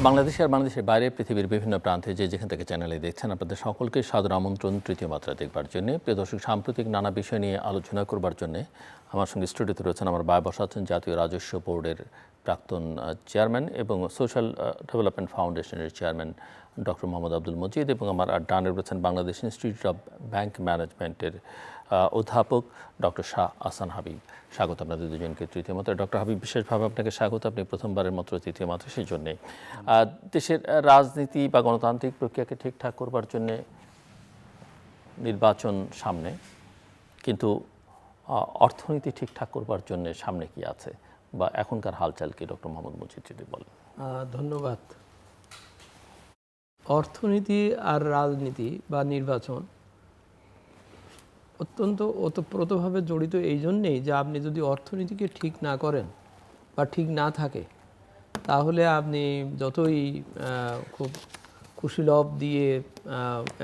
বাংলাদেশে আর বাংলাদেশের বাইরে পৃথিবীর বিভিন্ন প্রান্তে যে যেখান থেকে চ্যানেলে দেখছেন আপনাদের সকলকে সাদর আমন্ত্রণ তৃতীয় মাত্রা দেখবার জন্য। প্রিয় দর্শক, সাম্প্রতিক নানা বিষয় নিয়ে আলোচনা করবার জন্য আমার সঙ্গে স্টুডিওতে রয়েছেন আমার ভাই বসা আছেন জাতীয় রাজস্ব বোর্ডের প্রাক্তন চেয়ারম্যান এবং সোশ্যাল ডেভেলপমেন্ট ফাউন্ডেশনের চেয়ারম্যান ডক্টর মোহাম্মদ আব্দুল মজিদ, এবং আমার ডানে রয়েছেন বাংলাদেশ ইনস্টিটিউট অব ব্যাংক ম্যানেজমেন্টের অধ্যাপক ডক্টর শাহ আহসান হাবিব। স্বাগত আপনাদের দুজনকে তৃতীয় মাত্রা। ডক্টর হাবিব, বিশেষভাবে আপনাকে স্বাগত। আপনি প্রথমবারের মতো তৃতীয় মাত্রা, সেই জন্যে দেশের রাজনীতি বা গণতান্ত্রিক প্রক্রিয়াকে ঠিকঠাক করবার জন্যে নির্বাচন সামনে, কিন্তু অর্থনীতি ঠিকঠাক করবার জন্য সামনে কি আছে বা এখনকার হালচাল কি, ডক্টর মোহাম্মদ মজিদ যদি বলেন। ধন্যবাদ। অর্থনীতি আর রাজনীতি বা নির্বাচন অত্যন্ত ওতপ্রোতভাবে জড়িত এই জন্যেই যে আপনি যদি অর্থনীতিকে ঠিক না করেন বা ঠিক না থাকে, তাহলে আপনি যতই খুব কুশীলব দিয়ে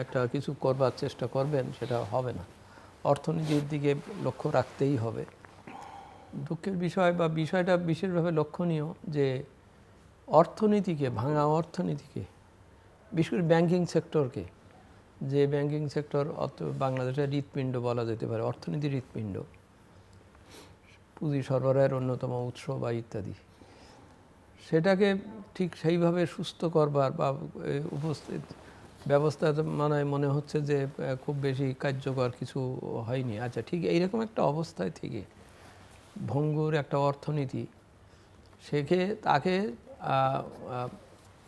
একটা কিছু করবার চেষ্টা করবেন, সেটা হবে না। অর্থনীতির দিকে লক্ষ্য রাখতেই হবে। দুঃখের বিষয় বা বিষয়টা বিশেষভাবে লক্ষণীয় যে অর্থনীতিকে, ভাঙা অর্থনীতিকে, বিশেষ করে ব্যাংকিং সেক্টরকে, যে ব্যাংকিং সেক্টর বাংলাদেশের হৃৎপিণ্ড বলা যেতে পারে, অর্থনীতির হৃৎপিণ্ড, পুঁজি সরবরাহের অন্যতম উৎস বা ইত্যাদি, সেটাকে ঠিক সেইভাবে সুস্থ করবার বা উপস্থিত ব্যবস্থা মনে হচ্ছে যে খুব বেশি কার্যকর কিছু হয়নি। আচ্ছা, ঠিক এইরকম একটা অবস্থায় থেকে ভঙ্গুর একটা অর্থনীতি, তাকে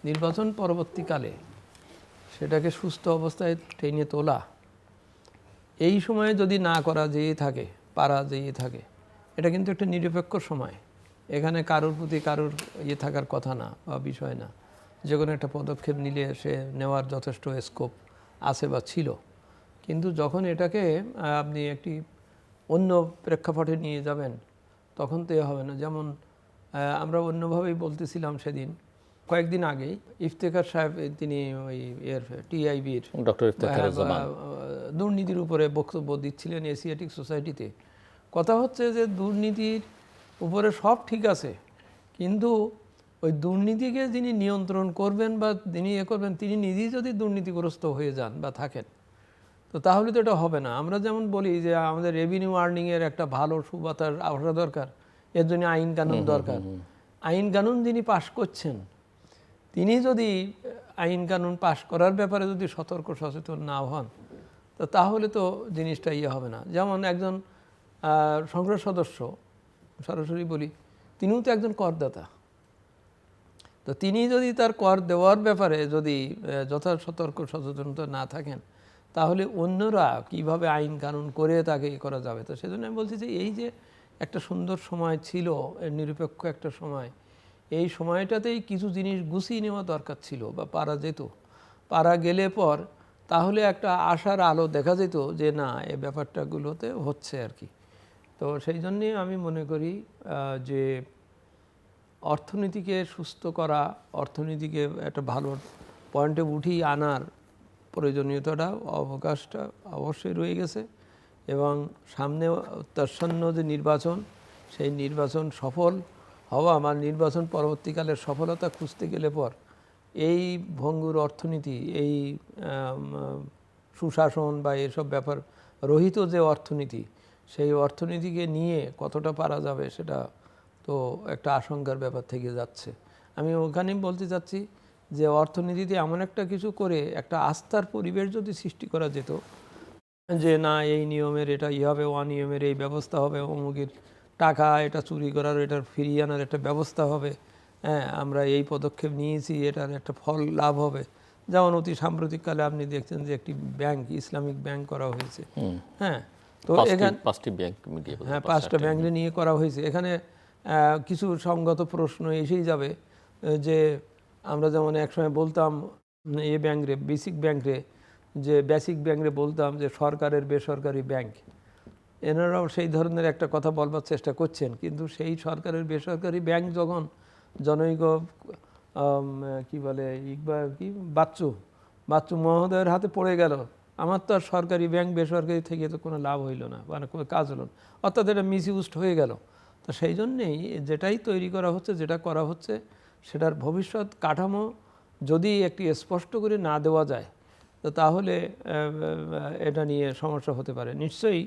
নির্বাচন পরবর্তীকালে সেটাকে সুস্থ অবস্থায় টেনে তোলা, এই সময়ে যদি না করা যেয়ে থাকে, এটা কিন্তু একটা নিরপেক্ষ সময়। এখানে কারোর প্রতি কারোর থাকার কথা না বা বিষয় না। যে কোনো একটা পদক্ষেপ নিলে সে নেওয়ার যথেষ্ট স্কোপ আছে বা ছিল। কিন্তু যখন এটাকে আপনি একটি অন্য প্রেক্ষাপটে নিয়ে যাবেন, তখন তো হবে না। যেমন আমরা অন্যভাবেই বলতেছিলাম সেদিন, কয়েকদিন আগেই ইফতেখার সাহেব, তিনি ওই টিআইবির দুর্নীতির উপরে বক্তব্য দিচ্ছিলেন এশিয়াটিক সোসাইটিতে। কথা হচ্ছে যে দুর্নীতির উপরে সব ঠিক আছে, কিন্তু ওই দুর্নীতিকে যিনি নিয়ন্ত্রণ করবেন বা যিনি করবেন, তিনি নিজেই যদি দুর্নীতিগ্রস্ত হয়ে যান বা থাকেন, তো তাহলে তো এটা হবে না। আমরা যেমন বলি যে আমাদের রেভিনিউ আর্নিংয়ের একটা ভালো সুবাতার আসা দরকার, এর জন্য আইন কানুন দরকার। আইন কানুন যিনি পাশ করছেন, তিনি যদি আইন কানুন পাশ করার ব্যাপারে যদি সতর্ক সচেতন না হন, তো তাহলে তো জিনিসটা হবে না। যেমন একজন সংসদ সদস্য, সরাসরি বলি, তিনিও তো একজন করদাতা। তো তিনি যদি তার কর দেওয়ার ব্যাপারে যদি যথা সতর্ক সচেতনতা না থাকেন, তাহলে অন্যরা কিভাবে আইন কানুন করে তাকে করা যাবে। তো সেজন্য আমি বলছি যে এই যে একটা সুন্দর সময় ছিল, নিরপেক্ষ একটা সময়, এই সময়টাতেই কিছু জিনিস গুছিয়ে নেওয়া দরকার ছিল বা পারা যেত। পারা গেলে পর তাহলে একটা আশার আলো দেখা যেত যে না, এই ব্যাপারটাগুলোতে হচ্ছে আর কি। তো সেই জন্যে আমি মনে করি যে অর্থনীতিকে সুস্থ করা, অর্থনীতিকে একটা ভালো পয়েন্টে উঠিয়ে আনার প্রয়োজনীয়তাটা, অবকাশটা অবশ্যই রয়ে গেছে। এবং সামনে তাচ্ছন্ন যে নির্বাচন, সেই নির্বাচন সফল হওয়া বা নির্বাচন পরবর্তীকালের সফলতা খুঁজতে গেলে পর এই ভঙ্গুর অর্থনীতি, এই সুশাসন বা এসব ব্যাপার রহিত যে অর্থনীতি, সেই অর্থনীতিকে নিয়ে কতটা পারা যাবে, সেটা তো একটা আশঙ্কার ব্যাপার থেকে যাচ্ছে। আমি ওখানেই বলতে চাচ্ছি যে অর্থনীতিতে এমন একটা কিছু করে একটা আস্থার পরিবেশ যদি সৃষ্টি করা যেত, যে না, এই নিয়মের এটা হবে, অনিয়মের এই ব্যবস্থা হবে, অমুকের টাকা এটা চুরি করার, এটার ফিরিয়ে আনার একটা ব্যবস্থা হবে, হ্যাঁ, আমরা এই পদক্ষেপ নিয়েছি, এটার একটা ফল লাভ হবে। যেমন অতি সাম্প্রতিককালে আপনি দেখছেন যে একটি ব্যাংক, ইসলামিক ব্যাংক করা হয়েছে। হ্যাঁ, তো এখানে 5টা ব্যাংক নিয়ে করা হয়েছে। এখানে কিছু সঙ্গত প্রশ্ন এসেই যাবে যে আমরা যেমন একসময় বলতাম বেসিক ব্যাংকরে বলতাম যে সরকারের বেসরকারি ব্যাংক। এনারাও সেই ধরনের একটা কথা বলবার চেষ্টা করছেন, কিন্তু সেই সরকারের বেসরকারি ব্যাংক যখন জনৈক কি বলে বাচ্চু মহোদয়ের হাতে পড়ে গেল, আমার তো আর সরকারি ব্যাংক বেসরকারি থেকে তো কোনো লাভ হইল না, মানে কোনো কাজ হলো না, অর্থাৎ এটা মিসইউজড হয়ে গেল। তো সেই জন্যেই যেটাই তৈরি করা হচ্ছে, যেটা করা হচ্ছে, সেটার ভবিষ্যৎ কাঠামো যদি একটি স্পষ্ট করে না দেওয়া যায় তো তাহলে এটা নিয়ে সমস্যা হতে পারে। নিশ্চয়ই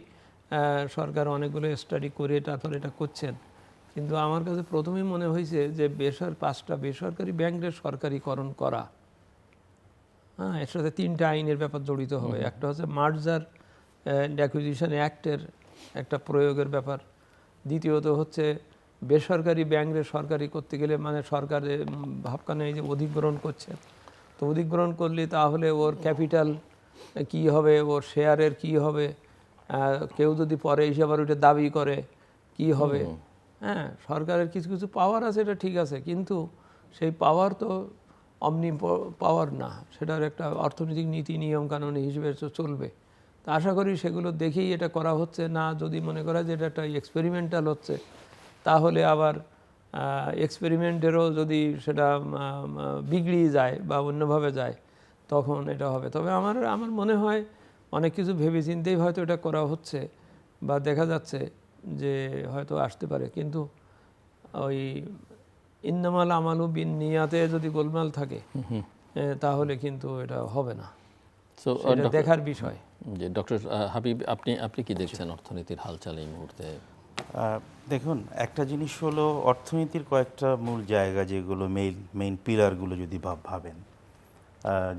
সরকার অনেকগুলো স্টাডি করে তারপর এটা করছেন, কিন্তু আমার কাছে প্রথমেই মনে হয়েছে যে 5টা বেসরকারি ব্যাংকের সরকারিকরণ করা, হ্যাঁ, এর সাথে 3টা আইনের ব্যাপার জড়িত হবে। একটা হচ্ছে মার্জার অ্যান্ড অ্যাকুইজিশন অ্যাক্টের একটা প্রয়োগের ব্যাপার, দ্বিতীয়ত হচ্ছে বেসরকারি ব্যাংকের সরকারি করতে গেলে মানে সরকারের ভাবখানে এই যে অধিগ্রহণ করছে, তো অধিগ্রহণ করলে তাহলে ওর ক্যাপিটাল কি হবে, ওর শেয়ারের কি হবে, কেউ যদি পরে এসে আবার ওইটা দাবি করে কি হবে। হ্যাঁ, সরকারের কিছু কিছু পাওয়ার আছে, এটা ঠিক আছে, কিন্তু সেই পাওয়ার তো অমনি পাওয়ার না, সেটার একটা অর্থনৈতিক নীতি নিয়ম কানুন হিসেবে চলবে। তা আশা করি সেগুলো দেখেই এটা করা হচ্ছে না। যদি মনে করা যে এটা একটা এক্সপেরিমেন্টাল হচ্ছে, তাহলে আবার এক্সপেরিমেন্টেরও যদি সেটা বিগড়িয়ে যায় বা অন্যভাবে যায় তখন এটা হবে। তবে আমার মনে হয় অনেক কিছু ভেবেচিন্তেই হয়তো এটা করা হচ্ছে বা দেখা যাচ্ছে যে হয়তো আসতে পারে, কিন্তু ওই ইন্নামাল আমালু বিন নিয়াতে যদি গোলমাল থাকে তাহলে কিন্তু এটা হবে না। সো এটা দেখার বিষয়। যে ডক্টর হাবিব, আপনি কি দেখছেন অর্থনীতির হালচাল এই মুহূর্তে? দেখুন, একটা জিনিস হলো অর্থনীতির কয়েকটা মূল জায়গা যেগুলো মেইন পিলারগুলো যদি ভাবেন,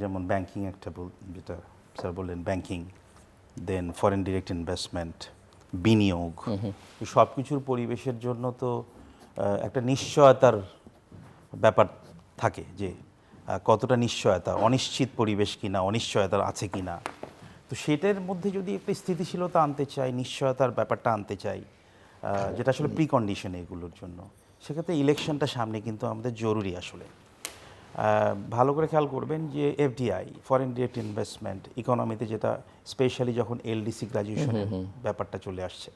যেমন ব্যাংকিং একটা যেটা স্যার বললেন, ব্যাংকিং, দেন ফরেন ডিরেক্ট ইনভেস্টমেন্ট, বিনিয়োগ, সব কিছুর পরিবেশের জন্য তো একটা নিশ্চয়তার ব্যাপার থাকে, যে কতটা নিশ্চয়তা, অনিশ্চিত পরিবেশ কিনা, অনিশ্চয়তা আছে কিনা। তো সেটার মধ্যে যদি একটা স্থিতিশীলতা আনতে চাই, নিশ্চয়তার ব্যাপারটা আনতে চাই, যেটা আসলে প্রিকন্ডিশন এগুলোর জন্য, সেক্ষেত্রে ইলেকশনটা সামনে কিন্তু আমাদের জরুরি। আসলে ভালো করে খেয়াল করবেন যে এফডিআই, ফরেন ডিরেক্ট ইনভেস্টমেন্ট, ইকোনমিতে যেটা স্পেশালি যখন এলডিসি গ্র্যাজুয়েশনের ব্যাপারটা চলে আসছে,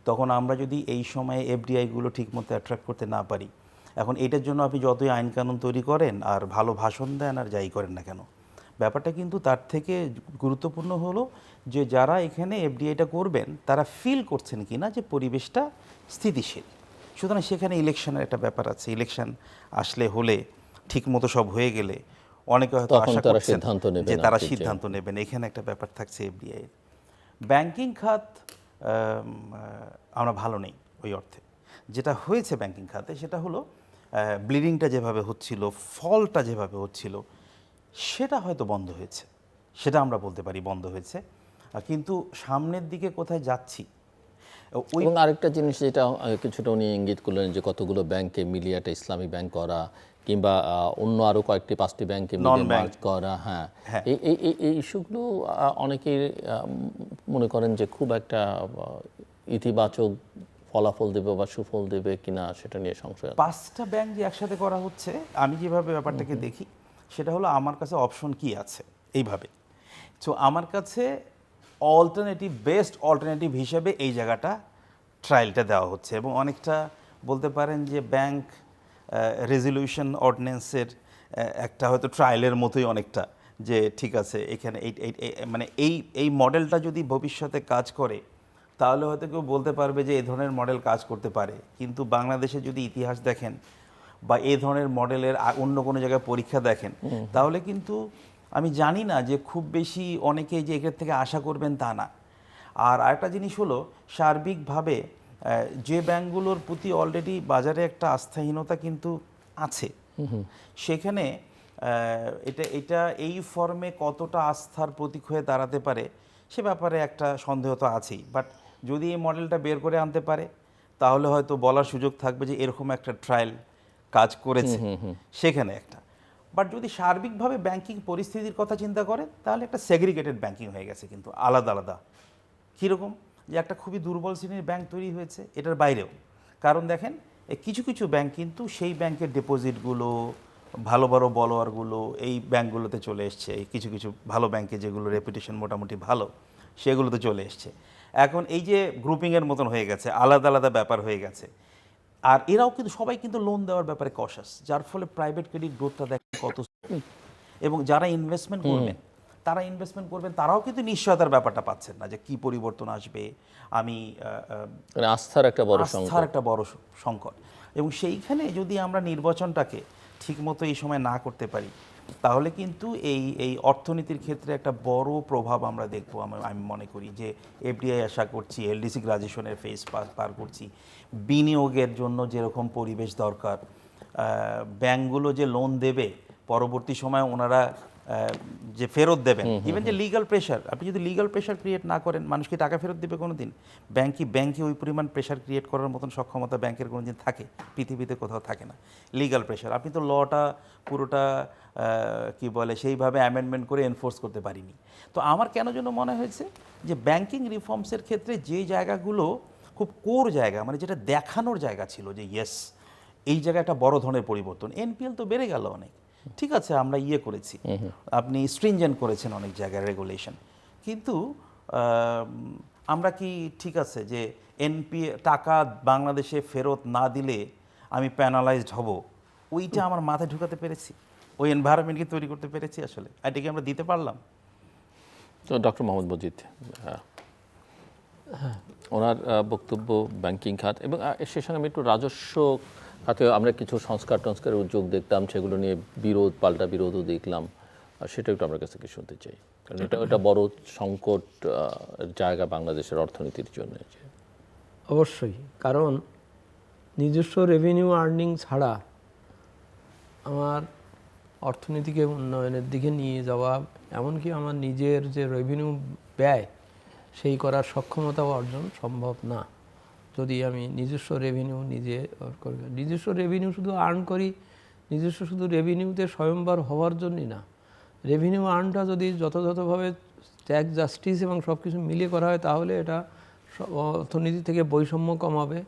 তখন আমরা যদি এই সময়ে এফডিআইগুলো ঠিকমতো অ্যাট্রাক্ট করতে না পারি, এখন এটার জন্য আপনি যতই আইন কানুন তৈরি করেন আর ভালো ভাষণ দেন আর যাই করেন না কেন, ব্যাপারটা কিন্তু তার থেকে গুরুত্বপূর্ণ হলো যে যারা এখানে এফডিআইটা করবেন তারা ফিল করছেন কিনা যে পরিবেশটা স্থিতিশীল। সুতরাং সেখানে ইলেকশনের একটা ব্যাপার আছে। ইলেকশন আসলে হলে ঠিকমতো সব হয়ে গেলে অনেকে হয়তো আশা করছেন যে তারা সিদ্ধান্ত নেবেন, এখানে একটা ব্যাপার থাকছে এফডিআই এর। ব্যাংকিং খাত আমরা ভালো নেই ওই অর্থে। যেটা হয়েছে ব্যাংকিং খাতে সেটা হলো ব্লিডিংটা যেভাবে হচ্ছিল, ফলটা যেভাবে হচ্ছিল, সেটা হয়তো বন্ধ হয়েছে, সেটা আমরা বলতে পারি বন্ধ হয়েছে। কিন্তু সামনের দিকে কোথায় যাচ্ছি। এবং আরেকটা জিনিস যেটা কিছুটা উনি ইঙ্গিত করলেন যে কতগুলো ব্যাংকে মিলিয়ে একটা ইসলামী ব্যাংক করা, কিংবা অন্য আরও 5টি ব্যাংকে মিলিয়ে মার্জ করা, হ্যাঁ, এই ইস্যুগুলো অনেকেই মনে করেন যে খুব একটা ইতিবাচক ফলাফল দেবে বা সুফল দেবে কিনা সেটা নিয়ে সংশয়। 5টা ব্যাংক যে একসাথে করা হচ্ছে, আমি যেভাবে ব্যাপারটাকে দেখি সেটা হলো আমার কাছে অপশন কি আছে এইভাবে। তো আমার কাছে বেস্ট অল্টারনেটিভ হিসেবে এই জায়গাটা ট্রায়ালটা দেওয়া হচ্ছে, এবং অনেকটা বলতে পারেন যে ব্যাংক রেজলিউশন অর্ডিন্যান্সের একটা হয়তো ট্রায়ালের মতোই অনেকটা, যে ঠিক আছে এখানে মানে এই মডেলটা যদি ভবিষ্যতে কাজ করে তাহলে হয়তো কেউ বলতে পারবে যে এই ধরনের মডেল কাজ করতে পারে। কিন্তু বাংলাদেশে যদি ইতিহাস দেখেন বা এই ধরনের মডেলের অন্য কোনো জায়গায় পরীক্ষা দেখেন, তাহলে কিন্তু আমি জানি না যে খুব বেশি অনেকেই যে এখান থেকে আশা করবেন তা না। আর আরেকটা জিনিস হলো, সার্বিকভাবে যে ব্যাংকগুলোর প্রতি অলরেডি বাজারে একটা আস্থাহীনতা কিন্তু আছে, সেখানে এটা এই ফর্মে কতটা আস্থার প্রতীক হয়ে দাঁড়াতে পারে সে ব্যাপারে একটা সন্দেহ তো আছেই। বাট যদি এই মডেলটা বের করে আনতে পারে তাহলে হয়তো বলার সুযোগ থাকবে যে এরকম একটা ট্রায়াল কাজ করেছে সেখানে একটা। বাট যদি সার্বিকভাবে ব্যাংকিং পরিস্থিতির কথা চিন্তা করে তাহলে একটা সেগ্রিগেটেড ব্যাংকিং হয়ে গেছে, কিন্তু আলাদা আলাদা। কীরকম? যে একটা খুবই দুর্বল শ্রেণীর ব্যাংক তৈরি হয়েছে এটার বাইরেও। কারণ দেখেন, কিছু কিছু ব্যাংক কিন্তু সেই ব্যাংকের ডিপোজিটগুলো, ভালো বড় বলোয়ারগুলো এই ব্যাংকগুলোতে চলে এসছে। এই কিছু কিছু ভালো ব্যাংকে যেগুলো রেপুটেশন মোটামুটি ভালো, সেগুলোতে চলে এসছে। এখন এই যে গ্রুপিংয়ের মতন হয়ে গেছে, আলাদা আলাদা ব্যাপার হয়ে গেছে। আর এরাও কিন্তু সবাই কিন্তু লোন দেওয়ার ব্যাপারে কশাস, যার ফলে প্রাইভেট ক্রেডিট গ্রোথটা দেখেন কত। এবং যারা ইনভেস্টমেন্ট করবেন তারাও কিন্তু নিশ্চয়তার ব্যাপারটা পাচ্ছেন না যে কি পরিবর্তন আসবে। আমি আস্থার একটা বড় সংকট। এবং সেইখানে যদি আমরা নির্বাচনটাকে ঠিকমতো এই সময় না করতে পারি, তাহলে কিন্তু এই অর্থনীতির ক্ষেত্রে একটা বড় প্রভাব আমরা দেখবো। আমি মনে করি যে এফডিআই আশা করছি, এলডিসি গ্রাজুয়েশনের ফেজ পার করছি, বিনিয়োগের জন্য যেরকম পরিবেশ দরকার, ব্যাংকগুলো যে লোন দেবে পরবর্তী সময় ওনারা যে ফেরত দেবেন, ইভেন যে লিগ্যাল প্রেশার, আপনি যদি লিগ্যাল প্রেশার ক্রিয়েট না করেন, মানুষ কি টাকা ফেরত দেবে কোনো দিন? ব্যাংকে ওই পরিমাণ প্রেশার ক্রিয়েট করার মতন সক্ষমতা ব্যাংকের কোনো দিন থাকে? পৃথিবীতে কোথাও থাকে না লিগ্যাল প্রেশার। আপনি তো লটা পুরোটা কি বলে সেইভাবে অ্যামেন্ডমেন্ট করে এনফোর্স করতে পারিনি। তো আমার কেন যেন মনে হয়েছে যে ব্যাংকিং রিফর্মসের ক্ষেত্রে যে জায়গাগুলো খুব কোর জায়গা, মানে যেটা দেখানোর জায়গা ছিল যে ইয়েস এই জায়গায় একটা বড় ধরনের পরিবর্তন, এনপিএল তো বেড়ে গেল অনেক, ঠিক আছে আমরা করেছি, আপনি স্ট্রিনজেন্ট করেছেন অনেক জায়গায় রেগুলেশন, কিন্তু আমরা কি ঠিক আছে যে টাকা বাংলাদেশে ফেরত না দিলে আমি প্যানালাইজড হব, ওইটা আমার মাথায় ঢুকাতে পেরেছি? ওই এনভায়রনমেন্টকে তৈরি করতে পেরেছি আসলে? এটাকে আমরা দিতে পারলাম? তো ডক্টর মোহাম্মদ মজিদ, ওনার বক্তব্য ব্যাংকিং খাত এবং সে সঙ্গে আমি একটু রাজস্ব খাতে আমরা কিছু সংস্কারের উদ্যোগ দেখতাম, সেগুলো নিয়ে পাল্টা বিরোধও দেখলাম, সেটা একটু আপনার কাছ থেকে শুনতে চাই, কারণ এটা বড় সংকট জায়গা বাংলাদেশের অর্থনীতির জন্য। অবশ্যই, কারণ নিজস্ব রেভিনিউ আর্নিং ছাড়া আমার অর্থনীতিকে উন্নয়নের দিকে নিয়ে যাওয়া, এমনকি আমার নিজের যে রেভিনিউ ব্যয় সেই করার সক্ষমতাও অর্জন সম্ভব না যদি আমি নিজস্ব রেভিনিউ নিজে করি। নিজস্ব রেভিনিউ শুধু আর্ন করি, নিজস্ব শুধু রেভিনিউতে স্বয়ংবর হওয়ার জন্যই না, রেভিনিউ আর্নটা যদি যথাযথভাবে ট্যাক্স জাস্টিস এবং সব কিছু মিলিয়ে করা হয়, তাহলে এটা অর্থনীতি থেকে বৈষম্য কমাবে,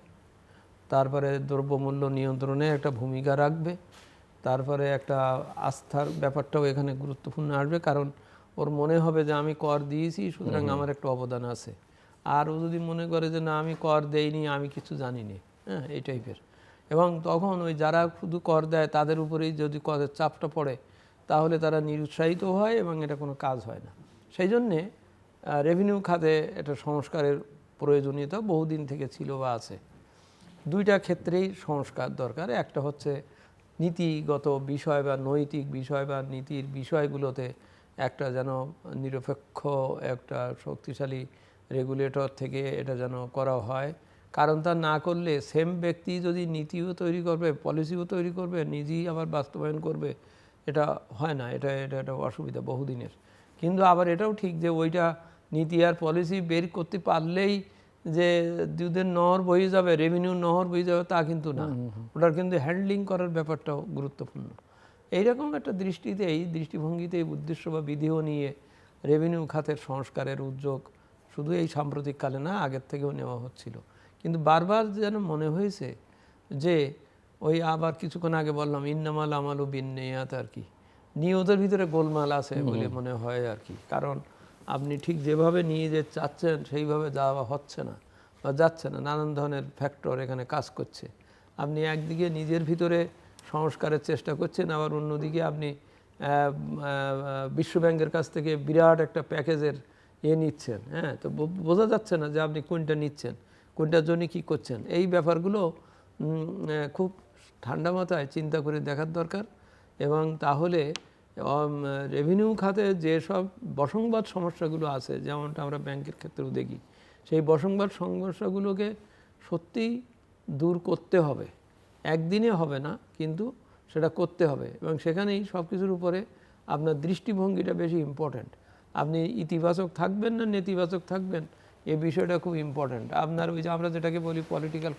তারপরে দ্রব্যমূল্য নিয়ন্ত্রণে একটা ভূমিকা রাখবে, তারপরে একটা আস্থার ব্যাপারটাও এখানে গুরুত্বপূর্ণ আসবে, কারণ ওর মনে হবে যে আমি কর দিয়েছি সুতরাং আমার একটা অবদান আছে। আর ও যদি মনে করে যে না আমি কর দেইনি, আমি কিছু জানি না, হ্যাঁ এই টাইপের, এবং তখন ওই যারা শুধু কর দেয় তাদের উপরেই যদি করের চাপটা পড়ে, তাহলে তারা নিরুৎসাহিত হয় এবং এটা কোনো কাজ হয় না। সেই জন্যে রেভিনিউ খাতে এটা সংস্কারের প্রয়োজনীয়তা বহুদিন থেকে ছিল বা আছে। দুইটা ক্ষেত্রেই সংস্কার দরকার। একটা হচ্ছে নীতিগত বিষয় বা নৈতিক বিষয় বা নীতির বিষয়গুলোতে একটা যেন নিরপেক্ষ একটা শক্তিশালী রেগুলেটর থেকে এটা যেন করা হয়, কারণ তা না করলে সেম ব্যক্তি যদি নীতিও তৈরি করবে, পলিসিও তৈরি করবে, নিজেই আবার বাস্তবায়ন করবে, এটা হয় না, এটা এটা একটা অসুবিধা বহুদিনের। কিন্তু আবার এটাও ঠিক যে ওইটা নীতি আর পলিসি বের করতে পারলেই যে দুধের নহর বয়ে যাবে, রেভিনিউ নহর বয়ে যাবে, তা কিন্তু না, ওটার কিন্তু হ্যান্ডলিং করার ব্যাপারটাও গুরুত্বপূর্ণ। এইরকম একটা দৃষ্টিভঙ্গিতে এই উদ্দেশ্য বা বিধিও নিয়ে রেভিনিউ খাতের সংস্কারের উদ্যোগ শুধু এই সাম্প্রতিককালে না, আগের থেকেও নেওয়া হচ্ছিল। কিন্তু বারবার যেন মনে হয়েছে যে ওই আবার কিছুক্ষণ আগে বললাম ইন্নামাল আমালু বিন্নিয়াত, আর কি নিয়তের ভিতরে গোলমাল আছে বলে মনে হয় আর কি। কারণ আপনি ঠিক যেভাবে নিয়ে যে চাচ্ছেন সেইভাবে যাওয়া হচ্ছে না বা যাচ্ছে না, নানান ধরনের ফ্যাক্টর এখানে কাজ করছে। আপনি একদিকে নিজের ভিতরে সংস্কারের চেষ্টা করছেন, আবার অন্যদিকে আপনি বিশ্বব্যাংকের কাছ থেকে বিরাট একটা প্যাকেজের নিচ্ছেন, হ্যাঁ, তো বোঝা যাচ্ছে না যে আপনি কোনটা নিচ্ছেন, কোনটার জন্য কী করছেন। এই ব্যাপারগুলো খুব ঠান্ডা মাথায় চিন্তা করে দেখার দরকার। এবং তাহলে রেভিনিউ খাতে যেসব বসংবাদ সমস্যাগুলো আছে, যেমনটা আমরা ব্যাংকের ক্ষেত্রেও দেখি, সেই বসংবাদ সমস্যাগুলোকে সত্যিই দূর করতে হবে। একদিনে হবে না, কিন্তু সেটা করতে হবে। এবং সেখানেই সব কিছুর উপরে আপনার দৃষ্টিভঙ্গিটা বেশি ইম্পর্ট্যান্ট। আপনি ইতিবাচক থাকবেন না নেতিবাচক থাকবেন, এই বিষয়টা খুব ইম্পর্ট্যান্ট। আপনার ওই যে আমরা যেটাকে বলি পলিটিক্যাল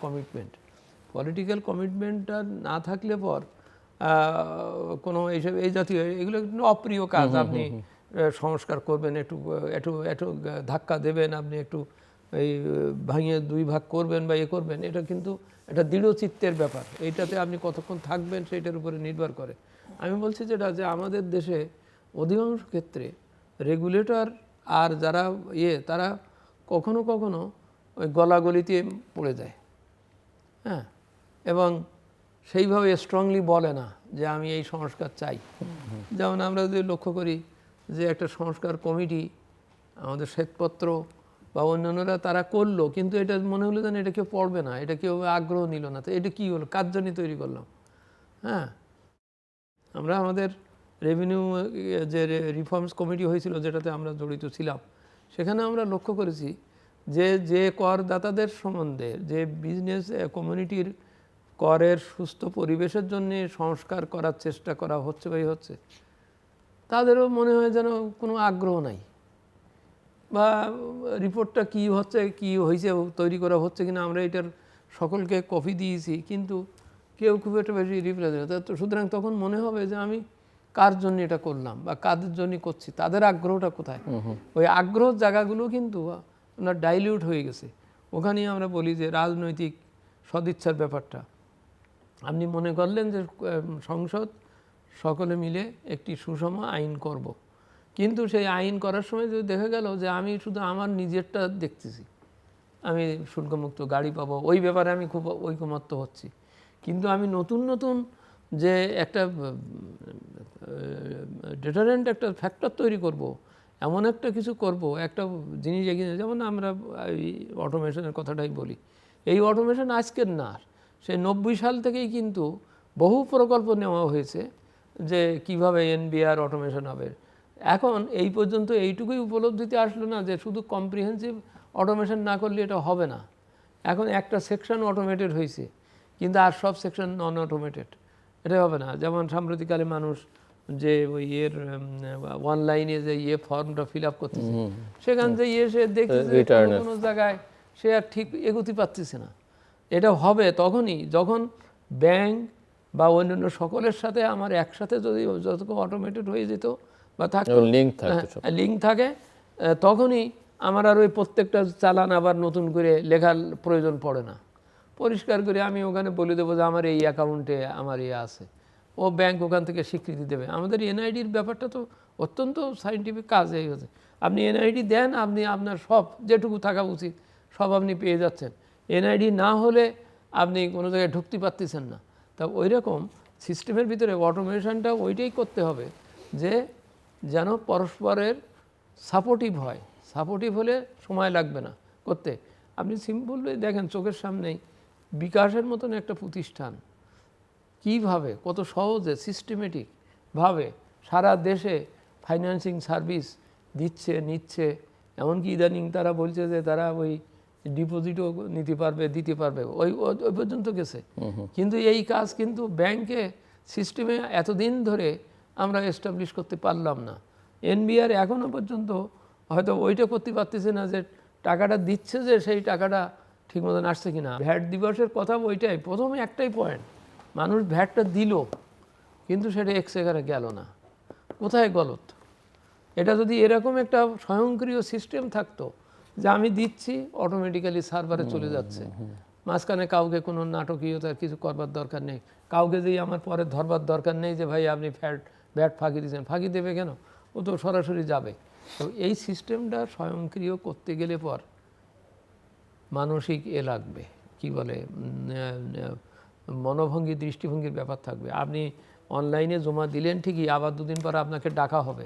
কমিটমেন্টটা না থাকলে পর কোনো এইসব এই জাতীয় এগুলো কিন্তু অপ্রিয় কাজ। আপনি সংস্কার করবেন, একটু ধাক্কা দেবেন, আপনি একটু এই ভাঙিয়ে দুই ভাগ করবেন বা করবেন, এটা কিন্তু এটা দৃঢ় চিত্তের ব্যাপার। এইটাতে আপনি কতক্ষণ থাকবেন সেইটার উপরে নির্ভর করে। আমি বলছি যেটা যে আমাদের দেশে অধিকাংশ ক্ষেত্রে রেগুলেটর আর যারা তারা কখনো কখনো ওই গলাগলিতে পড়ে যায়, হ্যাঁ, এবং সেইভাবে স্ট্রংলি বলে না যে আমি এই সংস্কার চাই। যেমন আমরা যদি লক্ষ্য করি যে একটা সংস্কার কমিটি আমাদের শ্বেতপত্র বা অন্যান্যরা তারা করলো, কিন্তু এটা মনে হলো যেন এটা কেউ পড়বে না, এটা কেউ আগ্রহ নিল না, তো এটা কী হলো, কার জন্য তৈরি করলাম, হ্যাঁ। আমরা আমাদের রেভিনিউ যে রিফর্মস কমিটি হয়েছিল যেটাতে আমরা জড়িত ছিলাম, সেখানে আমরা লক্ষ্য করেছি যে করদাতাদের সম্বন্ধে, যে বিজনেস কমিউনিটির করের সুস্থ পরিবেশের জন্য সংস্কার করার চেষ্টা করা হচ্ছে বা হচ্ছে, তাদেরও মনে হয় যেন কোনো আগ্রহ নাই, বা রিপোর্টটা কি হচ্ছে, কি হয়েছে, তৈরি করা হচ্ছে কিনা, আমরা এটার সকলকে কপি দিয়েছি, কিন্তু কেউ খুব একটা বেশি রিপ্লাই দেয় না। তো সুতরাং তখন মনে হবে যে আমি কার জন্য এটা করলাম বা কাদের জন্য করছি, তাদের আগ্রহটা কোথায়। ওই আগ্রহ জায়গাগুলো কিন্তু আপনার ডাইলিউট হয়ে গেছে। ওখানেই আমরা বলি যে রাজনৈতিক সদিচ্ছার ব্যাপারটা, আপনি মনে করলেন যে সংসদ সকলে মিলে একটি সুষম আইন করব, কিন্তু সেই আইন করার সময় যদি দেখা গেল যে আমি শুধু আমার নিজেরটা দেখতেছি, আমি শুল্কমুক্ত গাড়ি পাবো, ওই ব্যাপারে আমি খুব ঐকমত্য হচ্ছি, কিন্তু আমি নতুন নতুন যে একটা ডিটারেন্ট একটা ফ্যাক্টর তৈরি করব, এমন একটা কিছু করব, একটা জিনিস এগিয়ে, যেমন আমরা এই অটোমেশনের কথাটাই বলি। এই অটোমেশন আজকের না, সেই 90 সাল থেকেই কিন্তু বহু প্রকল্প নেওয়া হয়েছে যে কিভাবে এনবিআর অটোমেশন হবে। এখন এই পর্যন্ত এইটুকুই উপলব্ধিতে আসলো না যে শুধু কম্প্রিহেন্সিভ অটোমেশন না করলে এটা হবে না। এখন একটা সেকশন অটোমেটেড হয়েছে, কিন্তু আর সব সেকশন নন অটোমেটেড, এটা হবে না। যেমন সাম্প্রতিককালে মানুষ যে ওই অনলাইনে যে ফর্মটা ফিল আপ করতেছে, সেখান থেকে সে দেখতেছে কোনো জায়গায় সে আর ঠিক এগোতে পারতেছে না। এটা হবে তখনই যখন ব্যাংক বা অন্যান্য সকলের সাথে আমার একসাথে যদি যতক্ষণ অটোমেটেড হয়ে যেত বা লিঙ্ক থাকে, তখনই আমার আর ওই প্রত্যেকটা চালান আবার নতুন করে লেখার প্রয়োজন পড়ে না। পরিষ্কার করে আমি ওখানে বলে দেবো যে আমার এই অ্যাকাউন্টে আমার আছে, ও ব্যাংক ওখান থেকে স্বীকৃতি দেবে। আমাদের এনআইডির ব্যাপারটা তো অত্যন্ত সায়েন্টিফিক কাজ এই হচ্ছে। আপনি এনআইডি দেন, আপনি আপনার সব যেটুকু থাকা উচিত সব আপনি পেয়ে যাচ্ছেন। এনআইডি না হলে আপনি কোনো জায়গায় ঢুকতে পারতেছেন না। তা ওই রকম সিস্টেমের ভিতরে অটোমেশনটা ওইটাই করতে হবে যে যেন পরস্পরের সাপোর্টিভ হয়। সাপোর্টিভ হলে সময় লাগবে না করতে। আপনি সিম্পলি দেখেন চোখের সামনেই বিকাশের মতন একটা প্রতিষ্ঠান কিভাবে কত সহজে সিস্টেমেটিকভাবে সারা দেশে ফাইন্যান্সিং সার্ভিস দিচ্ছে নিচ্ছে, এমনকি ইদানিং তারা বলছে যে তারা ওই ডিপোজিটও নিতে পারবে দিতে পারবে, ওই পর্যন্ত গেছে। কিন্তু এই কাজ কিন্তু ব্যাংকে সিস্টেমে এতদিন ধরে আমরা এস্টাবলিশ করতে পারলাম না। এনবিআর এখনও পর্যন্ত হয়তো ওইটা করতে পারতেছে না যে টাকাটা দিচ্ছে যে সেই টাকাটা ঠিক মতন আসছে কিনা। ভ্যাট দিবসের কথা ওইটাই, প্রথমে একটাই পয়েন্ট, মানুষ ভ্যাটটা দিল কিন্তু সেটা এক্সেকারে গেল না, কোথায় গলত? এটা যদি এরকম একটা স্বয়ংক্রিয় সিস্টেম থাকতো যে আমি দিচ্ছি অটোমেটিক্যালি সার্ভারে চলে যাচ্ছে, মাঝখানে কাউকে কোনো নাটকীয়তার কিছু করবার দরকার নেই, কাউকে দিয়ে আমার পরে ধরবার দরকার নেই যে ভাই আপনি ভ্যাট ফাঁকি দিয়েছেন, ফাঁকি দেবে কেন, ও তো সরাসরি যাবে। তো এই সিস্টেমটা স্বয়ংক্রিয় করতে গেলে পর মানসিক লাগবে, কি বলে মনোভঙ্গি দৃষ্টিভঙ্গির ব্যাপার থাকবে। আপনি অনলাইনে জমা দিলেন ঠিকই, আবার দুদিন পর আপনাকে ডাকা হবে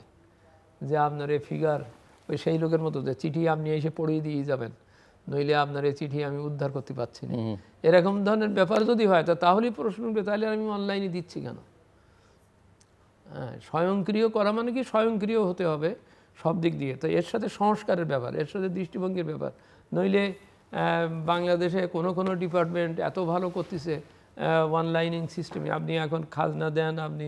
যে আপনার এই ফিগার ওই সেই লোকের মতো যে চিঠি আপনি এসে পড়িয়ে দিয়ে যাবেন, নইলে আপনার এই চিঠি আমি উদ্ধার করতে পারছি না। এরকম ধরনের ব্যাপার যদি হয় তাহলেই প্রশ্ন উঠবে তাহলে আমি অনলাইনে দিচ্ছি কেন? হ্যাঁ, স্বয়ংক্রিয় করা মানে কি স্বয়ংক্রিয় হতে হবে সব দিক দিয়ে। তো এর সাথে সংস্কারের ব্যাপার, এর সাথে দৃষ্টিভঙ্গির ব্যাপার। নইলে বাংলাদেশে কোনো ডিপার্টমেন্ট এত ভালো করতেছে অনলাইনিং সিস্টেমে, আপনি এখন খাজনা দেন, আপনি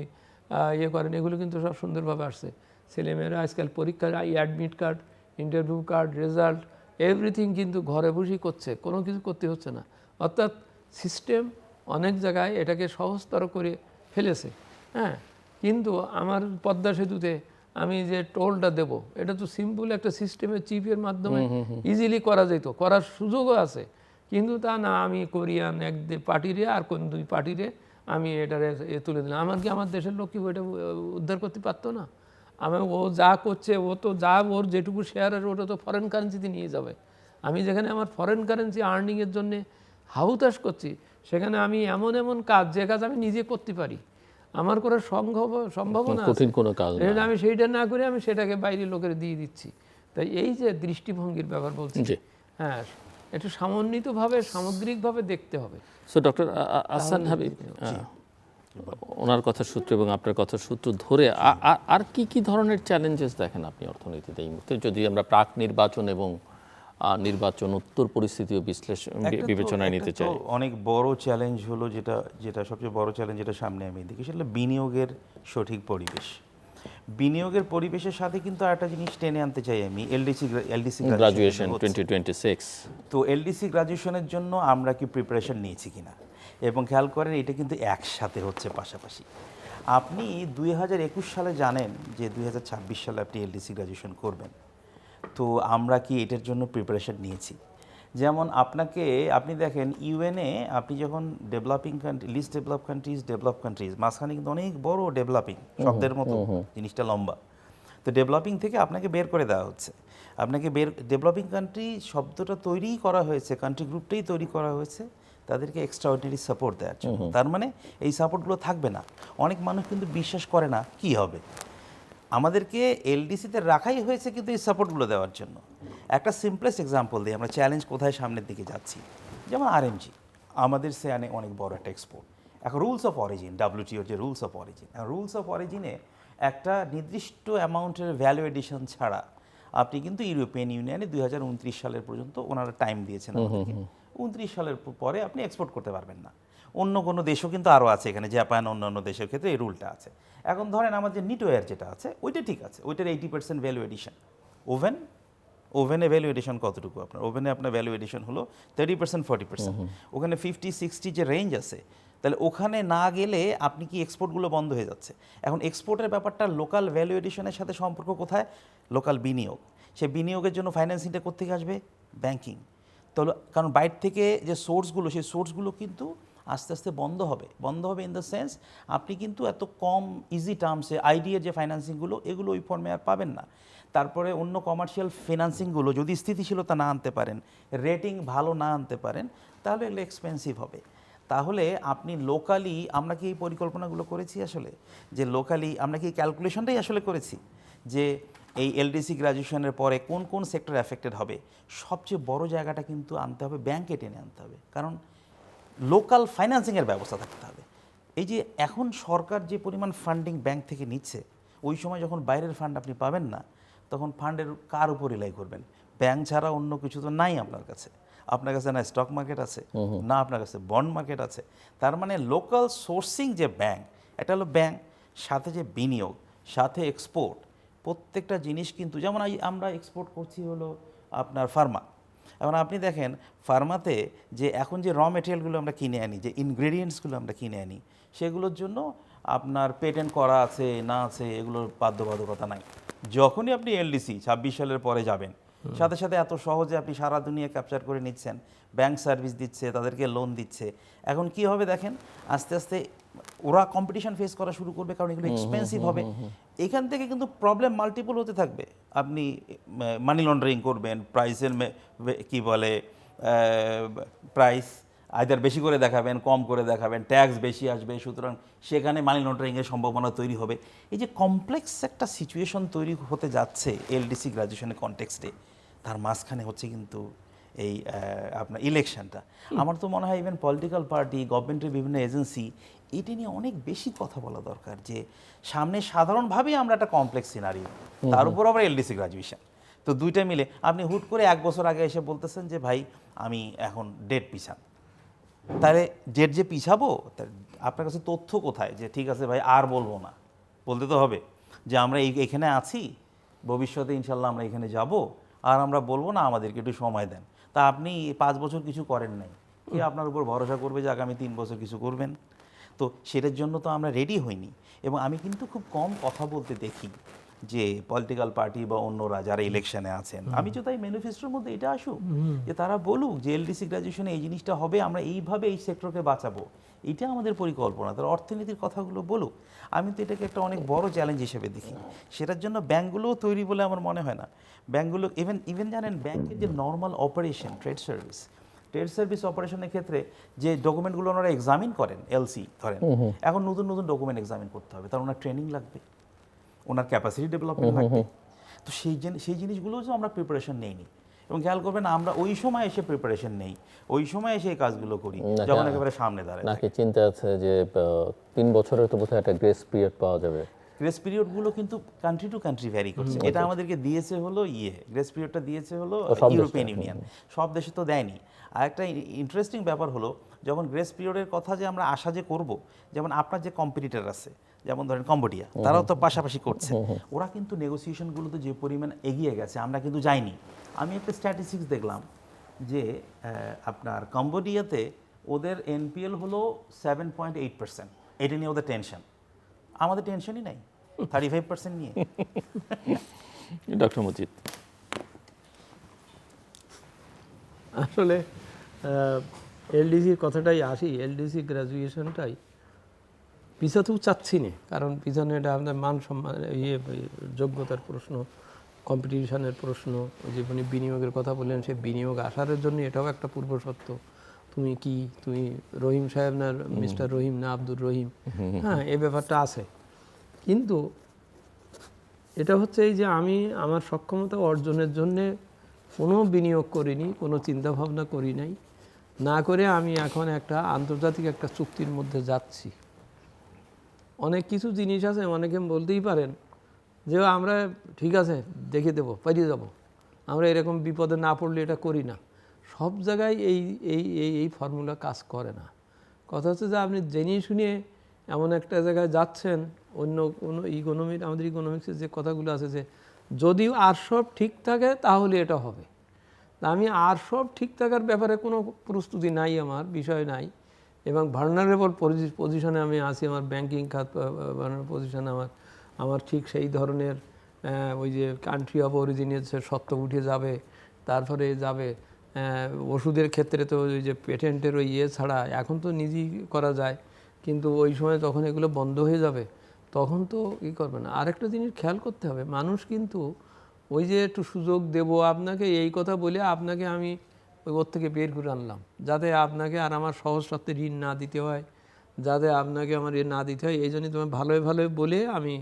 করেন, এগুলো কিন্তু সব সুন্দরভাবে আসছে। ছেলেমেয়েরা আজকাল পরীক্ষার admit card, interview card, result, everything কিন্তু ঘরে বসেই করছে, কোনো কিছু করতে হচ্ছে না। অর্থাৎ সিস্টেম অনেক জায়গায় এটাকে সহজতর করে ফেলেছে। হ্যাঁ, কিন্তু আমার পদ্মা সেতুতে আমি যে টোলটা দেব, এটা তো সিম্পল একটা সিস্টেমের চিপের মাধ্যমে ইজিলি করা যেত, করার সুযোগও আছে। কিন্তু তা না, আমি কোরিয়ান এক পার্টিরে আর কোন দুই পার্টিরে আমি এটারে তুলে দিলাম। আমার কি আমার দেশের লোক কি ওইটা উদ্ধার করতে পারতো না? ও যা করছে, ও তো যা ওর যেটুকু শেয়ার আছে ওটা তো ফরেন কারেন্সিতে নিয়ে যাবে। আমি যেখানে আমার ফরেন কারেন্সি আর্নিংয়ের জন্যে হাহুতাশ করছি, সেখানে আমি এমন কাজ যে কাজ আমি নিজে করতে পারি, আমার করার সম্ভাবনা আছে, আমি সেইটা না করে আমি সেটাকে বাইরে লোকের দিয়ে দিচ্ছি। তাই এই যে দৃষ্টিভঙ্গির ব্যাপার বলছি, হ্যাঁ, একটু সমন্বিতভাবে সামগ্রিকভাবে দেখতে হবে। সো ডক্টর আহসান হাবিব, ওনার কথার সূত্র এবং আপনার কথার সূত্র ধরে আর কি কি ধরনের চ্যালেঞ্জেস দেখেন আপনি অর্থনীতিতে এই মুহূর্তে, যদি আমরা প্রাক নির্বাচন এবং নির্বাচন উত্তর পরিস্থিতি ও বিশ্লেষণ বিবেচনায় নিতে একটা তো চাই? অনেক বড় চ্যালেঞ্জ হলো, যেটা যেটা সবচেয়ে বড় চ্যালেঞ্জ, যেটা সামনে আমি দেখি, সেটা বিনিয়োগের সঠিক পরিবেশ। বিনিয়োগের পরিবেশের সাথে কিন্তু আরেকটা জিনিস টেনে আনতে চাই আমি, এলডিসি গ্রাজুয়েশন 2026। তো এলডিসি গ্রাজুয়েশনের জন্য আমরা কি প্রিপারেশন নিয়েছি কিনা, এবং খেয়াল করেন এটা কিন্তু একসাথে হচ্ছে পাশাপাশি। আপনি 2021 সালে জানেন যে 2026 সালে আপনি এলডিসি গ্রাজুয়েশন করবেন, তো আমরা কি এটার জন্য প্রিপারেশন নিয়েছি? যেমন আপনি দেখেন ইউএনএ, আপনি যখন developing country, list develop countries, মাঝখানে কিন্তু অনেক বড় ডেভেলপিং শব্দের মতো জিনিসটা লম্বা, তো ডেভেলপিং থেকে আপনাকে বের করে দেওয়া হচ্ছে। ডেভেলপিং কান্ট্রি শব্দটা তৈরি করা হয়েছে, কান্ট্রি গ্রুপটাই তৈরি করা হয়েছে তাদেরকে এক্সট্রাঅর্ডিনারি সাপোর্ট দেওয়ার জন্য। তার মানে এই সাপোর্টগুলো থাকবে না। অনেক মানুষ কিন্তু বিশ্বাস করে না কি হবে, আমাদেরকে এলডিসিতে রাখাই হয়েছে কিন্তু এই সাপোর্টগুলো দেওয়ার জন্য। একটা সিম্পলেস্ট এক্সাম্পল দিই, আমরা চ্যালেঞ্জ কোথায় সামনের দিকে যাচ্ছি। যেমন আরএমজি, আমাদের সেয়ানে অনেক বড় একটা এক্সপোর্ট। এখন রুলস অফ অরিজিন, ডাব্লিউটিওর যে rules of origin, rules of অরিজিনে একটা নির্দিষ্ট অ্যামাউন্টের ভ্যালু এডিশন ছাড়া আপনি কিন্তু ইউরোপিয়ান ইউনিয়নে 2029 সালের পর্যন্ত ওনারা টাইম দিয়েছেন আমাদেরকে, 29 সালের পরে আপনি এক্সপোর্ট করতে পারবেন না। অন্য কোনো দেশও কিন্তু আরও আছে, এখানে জাপান অন্যান্য দেশের ক্ষেত্রে এই রুলটা আছে। এখন ধরেন আমার যে নিটওয়্যার যেটা আছে ওইটা ঠিক আছে, ওইটার 80% ভ্যালু এডিশন। ওভেনে ভ্যালু এডিশন কতটুকু? ওভেনে আপনার ভ্যালু এডিশন হলো 30% 40%, ওখানে 50-60 যে রেঞ্জ আছে, তাহলে ওখানে না গেলে আপনি কি এক্সপোর্টগুলো বন্ধ হয়ে যাচ্ছে। এখন এক্সপোর্টের ব্যাপারটা লোকাল ভ্যালু এডিশনের সাথে সম্পর্ক কোথায়? লোকাল বিনিয়োগ। সেই বিনিয়োগের জন্য ফাইন্যান্সিংটা কোত্থেকে আসবে? ব্যাংকিং। তাহলে কারণ বাইরে থেকে যে সোর্সগুলো, সেই সোর্সগুলো কিন্তু আস্তে আস্তে বন্ধ হবে ইন দ্য সেন্স আপনি কিন্তু এত কম ইজি টার্মসে আইডিয়ার যে ফাইন্যান্সিংগুলো, এগুলো ওই ফর্মে আর পাবেন না। তারপরে অন্য কমার্শিয়াল ফিনান্সিংগুলো যদি স্থিতিশীলতা না আনতে পারেন, রেটিং ভালো না আনতে পারেন, তাহলে এগুলো এক্সপেন্সিভ হবে। তাহলে আপনি লোকালি, আমরা কি এই পরিকল্পনাগুলো করেছি আসলে, যে লোকালি আমরা কি ক্যালকুলেশনটাই আসলে করেছি যে এই এলডিসি গ্র্যাজুয়েশনের পরে কোন কোন সেক্টর অ্যাফেক্টেড হবে? সবচেয়ে বড় জায়গাটা কিন্তু আনতে হবে, ব্যাংকে টেনে আনতে হবে, কারণ লোকাল ফাইন্যান্সিংয়ের ব্যবস্থা থাকতে হবে। এই যে এখন সরকার যে পরিমাণ ফান্ডিং ব্যাংক থেকে নিচ্ছে, ওই সময় যখন বাইরের ফান্ড আপনি পাবেন না, তখন ফান্ডের কার উপর রিলাই করবেন? ব্যাংক ছাড়া অন্য কিছু তো নাই আপনার কাছে। আপনার কাছে না স্টক মার্কেট আছে, না আপনার কাছে বন্ড মার্কেট আছে। তার মানে লোকাল সোর্সিং যে ব্যাংক, এটা হলো ব্যাংক, সাথে যে বিনিয়োগ, সাথে এক্সপোর্ট, প্রত্যেকটা জিনিস কিন্তু, যেমন আমরা এক্সপোর্ট করছি হলো আপনার ফার্মা। এখন আপনি দেখেন ফার্মাতে যে এখন যে র মেটেরিয়ালগুলো আমরা কিনে আনি, যে ইনগ্রেডিয়েন্টসগুলো আমরা কিনে আনি, সেগুলোর জন্য আপনার পেটেন্ট করা আছে না আছে এগুলোর বাধ্যবাধকতা নাই। যখনই আপনি এলডিসি 26 সালের পরে যাবেন, সাথে সাথে এত সহজে আপনি সারা দুনিয়া ক্যাপচার করে নিচ্ছেন, ব্যাংক সার্ভিস দিচ্ছে, তাদেরকে লোন দিচ্ছে। এখন কি হবে দেখেন, আস্তে আস্তে ওরা কম্পিটিশন ফেস করা শুরু করবে, কারণ এগুলো এক্সপেন্সিভ হবে। এখান থেকে কিন্তু প্রবলেম মাল্টিপল হতে থাকবে। আপনি মানি লন্ডারিং করবেন, প্রাইসের কি বলে প্রাইস আইদার বেশি করে দেখাবেন, কম করে দেখাবেন, ট্যাক্স বেশি আসবে, সুতরাং সেখানে মানি লন্ডারিংয়ের সম্ভাবনা তৈরি হবে। এই যে কমপ্লেক্স একটা সিচুয়েশন তৈরি হতে যাচ্ছে এলডিসি গ্র্যাজুয়েশনের কনটেক্সটে, তার মাঝখানে হচ্ছে কিন্তু এই আপনার ইলেকশনটা। আমার তো মনে হয় ইভেন পলিটিক্যাল পার্টি, গভর্নমেন্টের বিভিন্ন এজেন্সি, এটা নিয়ে অনেক বেশি কথা বলা দরকার, যে সামনে সাধারণভাবেই আমরা একটা কমপ্লেক্স সিনারিও, তার উপর আবার এলডিসি গ্র্যাজুয়েশন, তো দুইটা মিলে আপনি হুট করে 1 বছর আগে এসে বলতেছেন যে ভাই আমি এখন ডেট পিছান। তাহলে ডেট যে পিছাবো, আপনার কাছে তথ্য কোথায় যে ঠিক আছে ভাই আর বলবো না? বলতে তো হবে যে আমরা এখানে আছি, ভবিষ্যতে ইনশাল্লাহ আমরা এখানে যাব, আর আমরা বলবো না আমাদেরকে একটু সময় দেন। তা আপনি 5 বছর কিছু করেন নাই, কে আপনার উপর ভরসা করবে যে আগামী 3 বছর কিছু করবেন? তো সেটার জন্য তো আমরা রেডি হইনি। এবং আমি কিন্তু খুব কম কথা বলতে দেখি যে পলিটিক্যাল পার্টি বা অন্যরা যারা ইলেকশনে আছেন, আমি তো তাই ম্যানিফেস্টোর মধ্যে এটা আসুক যে তারা বলুক যে এলডিসি গ্র্যাজুয়েশনে এই জিনিসটা হবে, আমরা এইভাবে এই সেক্টরকে বাঁচাবো, এটা আমাদের পরিকল্পনা। তারা অর্থনীতির কথাগুলো বলুক। আমি তো এটাকে একটা অনেক বড় চ্যালেঞ্জ হিসেবে দেখি। সেটার জন্য ব্যাংকগুলোও তৈরি বলে আমার মনে হয় না। ব্যাংকগুলো ইভেন জানেন, ব্যাংকের যে নর্মাল অপারেশন, ট্রেড সার্ভিস অপারেশনের ক্ষেত্রে যে ডকুমেন্টগুলো ওনারা এক্সামিন করেন, এলসি ধরেন, এখন নতুন নতুন ডকুমেন্ট এক্সামিন করতে হবে, তার ওনার ট্রেনিং লাগবে, ওনার ক্যাপাসিটি ডেভেলপমেন্ট লাগবে। তো সেই জিনিসগুলো যে আমরা প্রিপারেশন নেইনি। এবং খেয়াল করবেন আমরা ওই সময় এসে প্রিপারেশন নেই, ওই সময় এসে এই কাজগুলো করি নাকি- যখন একেবারে সামনে দাঁড়ায়। নাকি চিন্তা আছে যে 3 বছরের তো বোধহয় একটা গ্রেস পিরিয়ড পাওয়া যাবে? গ্রেস পিরিয়ডগুলো কিন্তু কান্ট্রি টু কান্ট্রি ভ্যারি করছে। এটা আমাদেরকে দিয়েছে হলো গ্রেস পিরিয়ডটা দিয়েছে হলো সব ইউরোপিয়ান ইউনিয়ন, সব দেশে তো দেয়নি। আর একটা ইন্টারেস্টিং ব্যাপার হলো যখন গ্রেস পিরিয়ডের কথা যে আমরা আশা যে করব, যেমন আপনার যে কম্পিটিটর আছে যেমন ধরেন কম্বোডিয়া, তারাও তো পাশাপাশি করছে, ওরা কিন্তু নেগোসিয়েশনগুলোতে যে পরিমাণ এগিয়ে গেছে আমরা কিন্তু যাইনি। আমি একটা স্ট্যাটিস্টিক্স দেখলাম যে আপনার কম্বোডিয়াতে ওদের এনপিএল হলো 7.8%, এটা নিয়ে ওদের টেনশন। আমাদের টেনশনই নাই 35% নিয়ে। ডক্টর মজিদ। আসলে এলডিসির কথাটাই আসি, এলডিসি গ্র্যাজুয়েশনটাই পিছাতেও চাচ্ছি না, কারণ পিছনে এটা আমাদের মান সম্মান, যোগ্যতার প্রশ্ন, কম্পিটিশনের প্রশ্ন, যে উনি বিনিয়োগের কথা বললেন, সেই বিনিয়োগ আসার জন্য এটাও একটা পূর্বশর্ত। তুমি রহিম সাহেব না মিস্টার রহিম না আব্দুর রহিম, হ্যাঁ এই ব্যাপারটা আছে। কিন্তু এটা হচ্ছে এই যে আমি আমার সক্ষমতা অর্জনের জন্যে কোনো বিনিয়োগ করিনি, কোনো চিন্তাভাবনা করি নাই, না করে আমি এখন একটা আন্তর্জাতিক একটা চুক্তির মধ্যে যাচ্ছি। অনেক কিছু জিনিস আছে, অনেকে বলতেই পারেন যে আমরা ঠিক আছে দেখে দেবো, পাঠিয়ে যাবো, আমরা এরকম বিপদে না পড়লে এটা করি না। সব জায়গায় এই এই এই এই ফর্মুলা কাজ করে না। কথা হচ্ছে যে আপনি জেনে শুনে এমন একটা জায়গায় যাচ্ছেন, অন্য কোনো আমাদের ইকোনমিক্সের যে কথাগুলো আছে যে যদি আর সব ঠিক থাকে তাহলে এটা হবে। তা আমি আর সব ঠিক থাকার ব্যাপারে কোনো প্রস্তুতি নাই, আমার বিষয় নাই, এবং ভার্নারেবল পজিশনে আমি আছি। আমার ব্যাংকিং খাত ভার্নারেবল পজিশনে আমার ঠিক সেই ধরনের ওই যে কান্ট্রি অফ অরিজিনের সত্ত্ব উঠে যাবে, তারপরে যাবে ওষুধের ক্ষেত্রে তো ওই যে পেটেন্টের ওই ছাড়া এখন তো নিজেই করা যায়, কিন্তু ওই সময় তখন এগুলো বন্ধ হয়ে যাবে, তখন তো করবে না। আরেকটা জিনিস খেয়াল করতে হবে, মানুষ কিন্তু ওই যে একটু সুযোগ দেব আপনাকে এই কথা বলে আপনাকে আমি ওর থেকে বের করে আনলাম, যাতে আপনাকে আর আমার সহজ শর্তে ঋণ না দিতে হয়, যাতে আপনাকে আমার না দিতে হয়, এই জন্যই তোমার ভালোই বলে আমি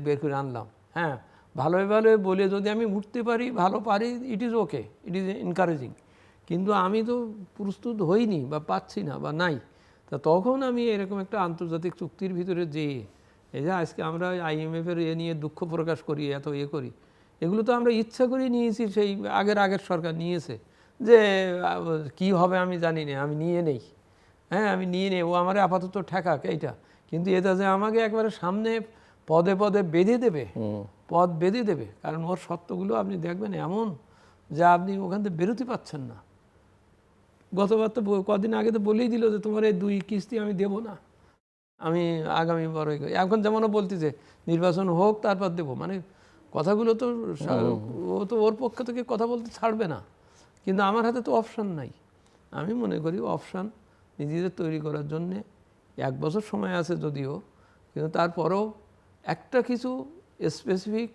বের করে আনলাম। হ্যাঁ, ভালোই বলে যদি আমি উঠতে পারি, ভালো পারি, it is okay, it is encouraging. কিন্তু আমি তো প্রস্তুত হইনি বা পাচ্ছি না বা নাই, তা তখন আমি এরকম একটা আন্তর্জাতিক চুক্তির ভিতরে যেয়ে এই যে আজকে আমরা IMF-এর নিয়ে দুঃখ প্রকাশ করি, এত করি, এগুলো তো আমরা ইচ্ছা করে নিয়েছি, সেই আগের সরকার নিয়েছে, যে কি হবে আমি জানি না, আমি নিয়ে নেই। হ্যাঁ, আমি নিয়ে নেই, ও আমার আপাতত ঠেকাক এইটা, কিন্তু এটা যে আমাকে একবারে সামনে পদে বেঁধে দেবে, পদ বেঁধে দেবে, কারণ ওর সত্যগুলো আপনি দেখবেন এমন যে আপনি ওখান থেকে বেরোতে পারছেন না। গতবার তো কদিন আগে তো বলেই দিল যে তোমার এই 2 কিস্তি আমি দেব না, আমি আগামী বড় এখন যেমন বলতেছে নির্বাচন হোক তারপর দেবো, মানে কথাগুলো তো ও তো ওর পক্ষ থেকে কথা বলতে ছাড়বে না, কিন্তু আমার হাতে তো অপশান নাই। আমি মনে করি অপশান নিজেদের তৈরি করার জন্যে 1 বছর সময় আছে যদিও, কিন্তু তারপরেও একটা কিছু স্পেসিফিক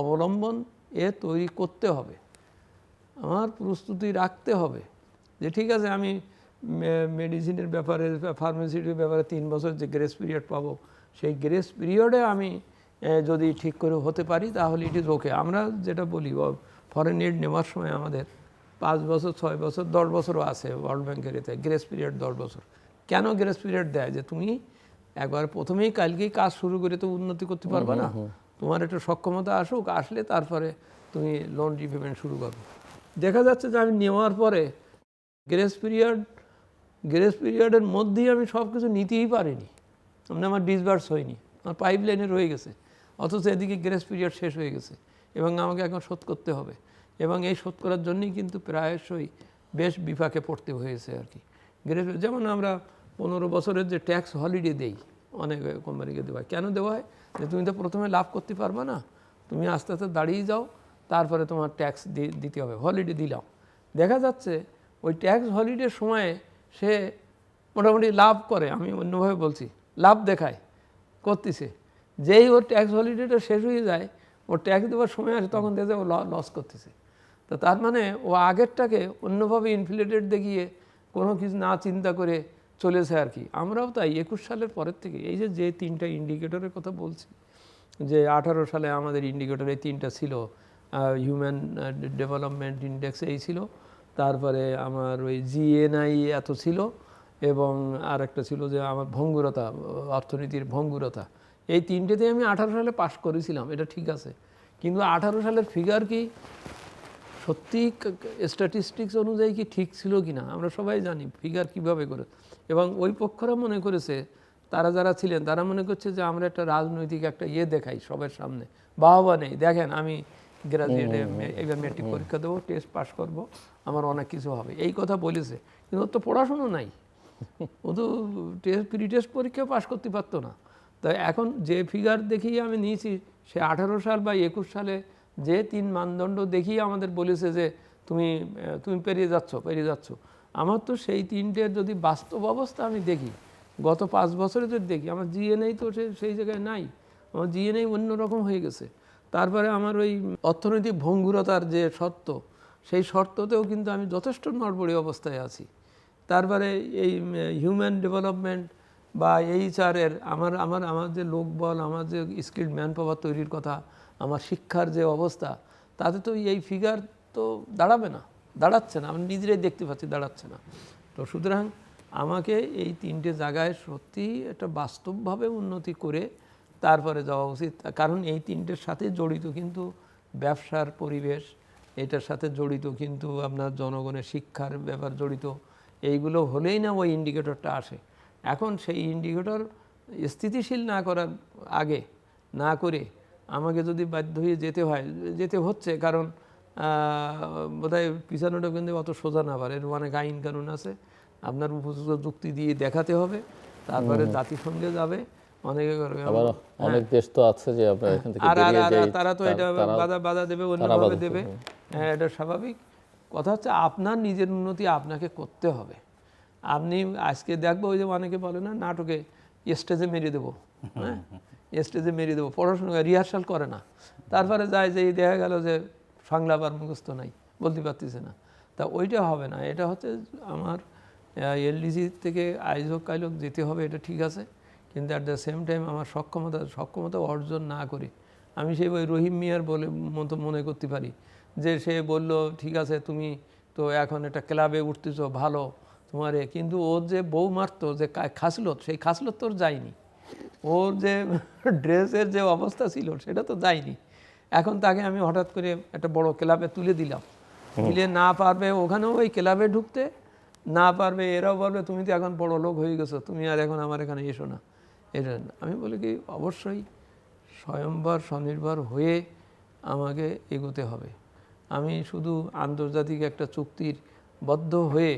অবলম্বন তৈরি করতে হবে, আমার প্রস্তুতি রাখতে হবে যে ঠিক আছে আমি মেডিসিনের ব্যাপারে, ফার্মাসিটির ব্যাপারে 3 বছর যে গ্রেস পিরিয়ড পাবো, সেই গ্রেস পিরিয়ডে আমি যদি ঠিক করে হতে পারি তাহলে ইট ইজ ওকে। আমরা যেটা বলি ফরেন এড নেওয়ার সময় আমাদের 5 বছর 6 বছর 10 বছরও আছে ওয়ার্ল্ড ব্যাংকের এতে গ্রেস পিরিয়ড 10 বছর। কেন গ্রেস পিরিয়ড দেয়? যে তুমি একবার প্রথমেই কালকেই কাজ শুরু করে তো উন্নতি করতে পারবে না, তোমার একটু সক্ষমতা আসুক, আসলে তারপরে তুমি লোন রিপেমেন্ট শুরু করবে। দেখা যাচ্ছে যে আমি নেওয়ার পরে গ্রেস পিরিয়ডের মধ্যেই আমি সব কিছু নিতেই পারিনি, মানে আমার ডিসবার্স হয়নি, আমার পাইপ লাইনে রয়ে গেছে, অথচ এদিকে গ্রেস পিরিয়ড শেষ হয়ে গেছে এবং আমাকে এখন শোধ করতে হবে, এবং এই শোধ করার জন্যই কিন্তু প্রায়শই বেশ বিপাকে পড়তে হয়েছে আর কি। যেমন আমরা 15 বছরের যে ট্যাক্স হলিডে দেই অনেক কোম্পানিকে দেওয়া হয়, কেন দেওয়া হয়? যে তুমি তো প্রথমে লাভ করতে পারবে না, তুমি আস্তে আস্তে দাঁড়িয়ে যাও, তারপরে তোমার ট্যাক্স দিতে হবে, হলিডে দিলাম। দেখা যাচ্ছে ওই ট্যাক্স হলিডের সময়ে সে মোটামুটি লাভ করে, আমি অন্যভাবে বলছি, লাভ দেখায় করতেছে, যেই ওর ট্যাক্স হলিডেটা শেষ হয়ে যায়, ওর ট্যাক্স দেওয়ার সময় আসে, তখন দেখে ও লস করতেছে। তো তার মানে ও আগেরটাকে অন্যভাবে ইনফ্লেটেড দেখিয়ে কোনো কিছু না চিন্তা করে চলেছে আর কি। আমরাও তাই 21 সালের পরের থেকে এই যে 3টা ইন্ডিকেটরের কথা বলছি, যে 18 সালে আমাদের ইন্ডিকেটর এই 3টা ছিল, হিউম্যান ডেভেলপমেন্ট ইন্ডেক্স এই ছিল, তারপরে আমার ওই জিএনআই এত ছিল, এবং আর একটা ছিল যে আমার ভঙ্গুরতা, অর্থনীতির ভঙ্গুরতা। এই তিনটেতে আমি 18 সালে পাশ করেছিলাম, এটা ঠিক আছে। কিন্তু 18 সালের ফিগার কি সত্যি স্ট্যাটিস্টিক্স অনুযায়ী কি ঠিক ছিল কি না আমরা সবাই জানি ফিগার কিভাবে করে। এবং ওই পক্ষরা মনে করেছে, তারা যারা ছিলেন তারা মনে করছে যে আমরা একটা রাজনৈতিক একটা দেখাই সবার সামনে, বাহবা নেই, দেখেন আমি গ্রাজুয়েটে এবার মেট্রিক পরীক্ষা দেবো, টেস্ট পাস করব, আমার অনেক কিছু হবে, এই কথা বলেছে। কিন্তু ওর তো পড়াশুনো নাই, ও তো প্রি টেস্ট পরীক্ষা পাস করতে পারতো না। তাই এখন যে ফিগার দেখিয়ে আমি নিয়েছি, সে 18 সাল বা 21 সালে যে 3 মানদণ্ড দেখিয়ে আমাদের বলেছে যে তুমি পেরিয়ে যাচ্ছ। আমার তো সেই 3টের যদি বাস্তব অবস্থা আমি দেখি, গত 5 বছরে যদি দেখি, আমার জিএনআই তো সেই জায়গায় নাই, আমার জিএনআই অন্যরকম হয়ে গেছে। তারপরে আমার ওই অর্থনৈতিক ভঙ্গুরতার যে শর্ত, সেই শর্ততেও কিন্তু আমি যথেষ্ট নড়বড়ে অবস্থায় আছি। তারপরে এই হিউম্যান ডেভেলপমেন্ট বা এইচআরের আমার যে লোকবল, আমার যে স্কিল্ড ম্যান পাওয়ার তৈরির কথা, আমার শিক্ষার যে অবস্থা, তাতে তো এই ফিগার তো দাঁড়াচ্ছে না, আমি নিজেরাই দেখতে পাচ্ছি দাঁড়াচ্ছে না। তো সুতরাং আমাকে এই 3টে জায়গায় সত্যি একটা বাস্তবভাবে উন্নতি করে তারপরে যাওয়া উচিত। কারণ এই 3টের সাথে জড়িত কিন্তু ব্যবসার পরিবেশ, এটার সাথে জড়িত কিন্তু আপনার জনগণের শিক্ষার ব্যাপার জড়িত। এইগুলো হলেই না ওই ইন্ডিকেটরটা আসে। এখন সেই ইন্ডিকেটর স্থিতিশীল না করার আগে না করে আমাকে যদি বাধ্য হয়ে যেতে হচ্ছে, কারণ বোধহয় পিছানোটা কিন্তু অত সোজা না, পারে এর অনেক আইন কানুন আছে, আপনার উপযুক্ত যুক্তি দিয়ে দেখাতে হবে, তারপরে জাতিসংঘে যাবে, অনেকে করবে। অনেক দেশ তো আছে যে আপনারা এখান থেকে বেরিয়ে যাই, তারা তো এটা বাধা দেবে, অন্যভাবে দেবে, হ্যাঁ এটা স্বাভাবিক। কথা হচ্ছে আপনার নিজের উন্নতি আপনাকে করতে হবে। আপনি আজকে দেখবো ওই যে অনেকে বলে না, নাটকে স্টেজে মেরে দেবো, হ্যাঁ স্টেজে মেরে দেবো, পড়াশোনা রিহার্সাল করে না, তারপরে যায় যে দেখা গেল যে সংলাপ আর মুখস্থ নাই, বলতে পারতেছে না। তা ওইটা হবে না। এটা হচ্ছে আমার এলডিসি থেকে আইজক কাইলক যেতে হবে, এটা ঠিক আছে, কিন্তু অ্যাট দ্য সেম টাইম আমার সক্ষমতা অর্জন না করে আমি সেই ওই রহিম মিয়ার মতো মনে করতে পারি যে সে বলল ঠিক আছে তুমি তো এখন একটা ক্লাবে উঠতেছো ভালো তোমারে, কিন্তু ওর যে বউ মারতো যে খাসলত, সেই খাসলত তোর যায়নি, ওর যে ড্রেসের যে অবস্থা ছিল সেটা তো যায়নি। এখন তাকে আমি হঠাৎ করে একটা বড় ক্লাবে তুলে দিলাম, দিলে না পারবে ওখানেও ওই ক্লাবে ঢুকতে, না পারবে এরাও বলবে তুমি তো এখন বড় লোক হয়ে গেছো, তুমি আর এখন আমার এখানে এসো না। এটা আমি বলি কি অবশ্যই স্বনির্ভর হয়ে আমাকে এগোতে হবে। আমি শুধু আন্তর্জাতিক একটা চুক্তির বদ্ধ হয়ে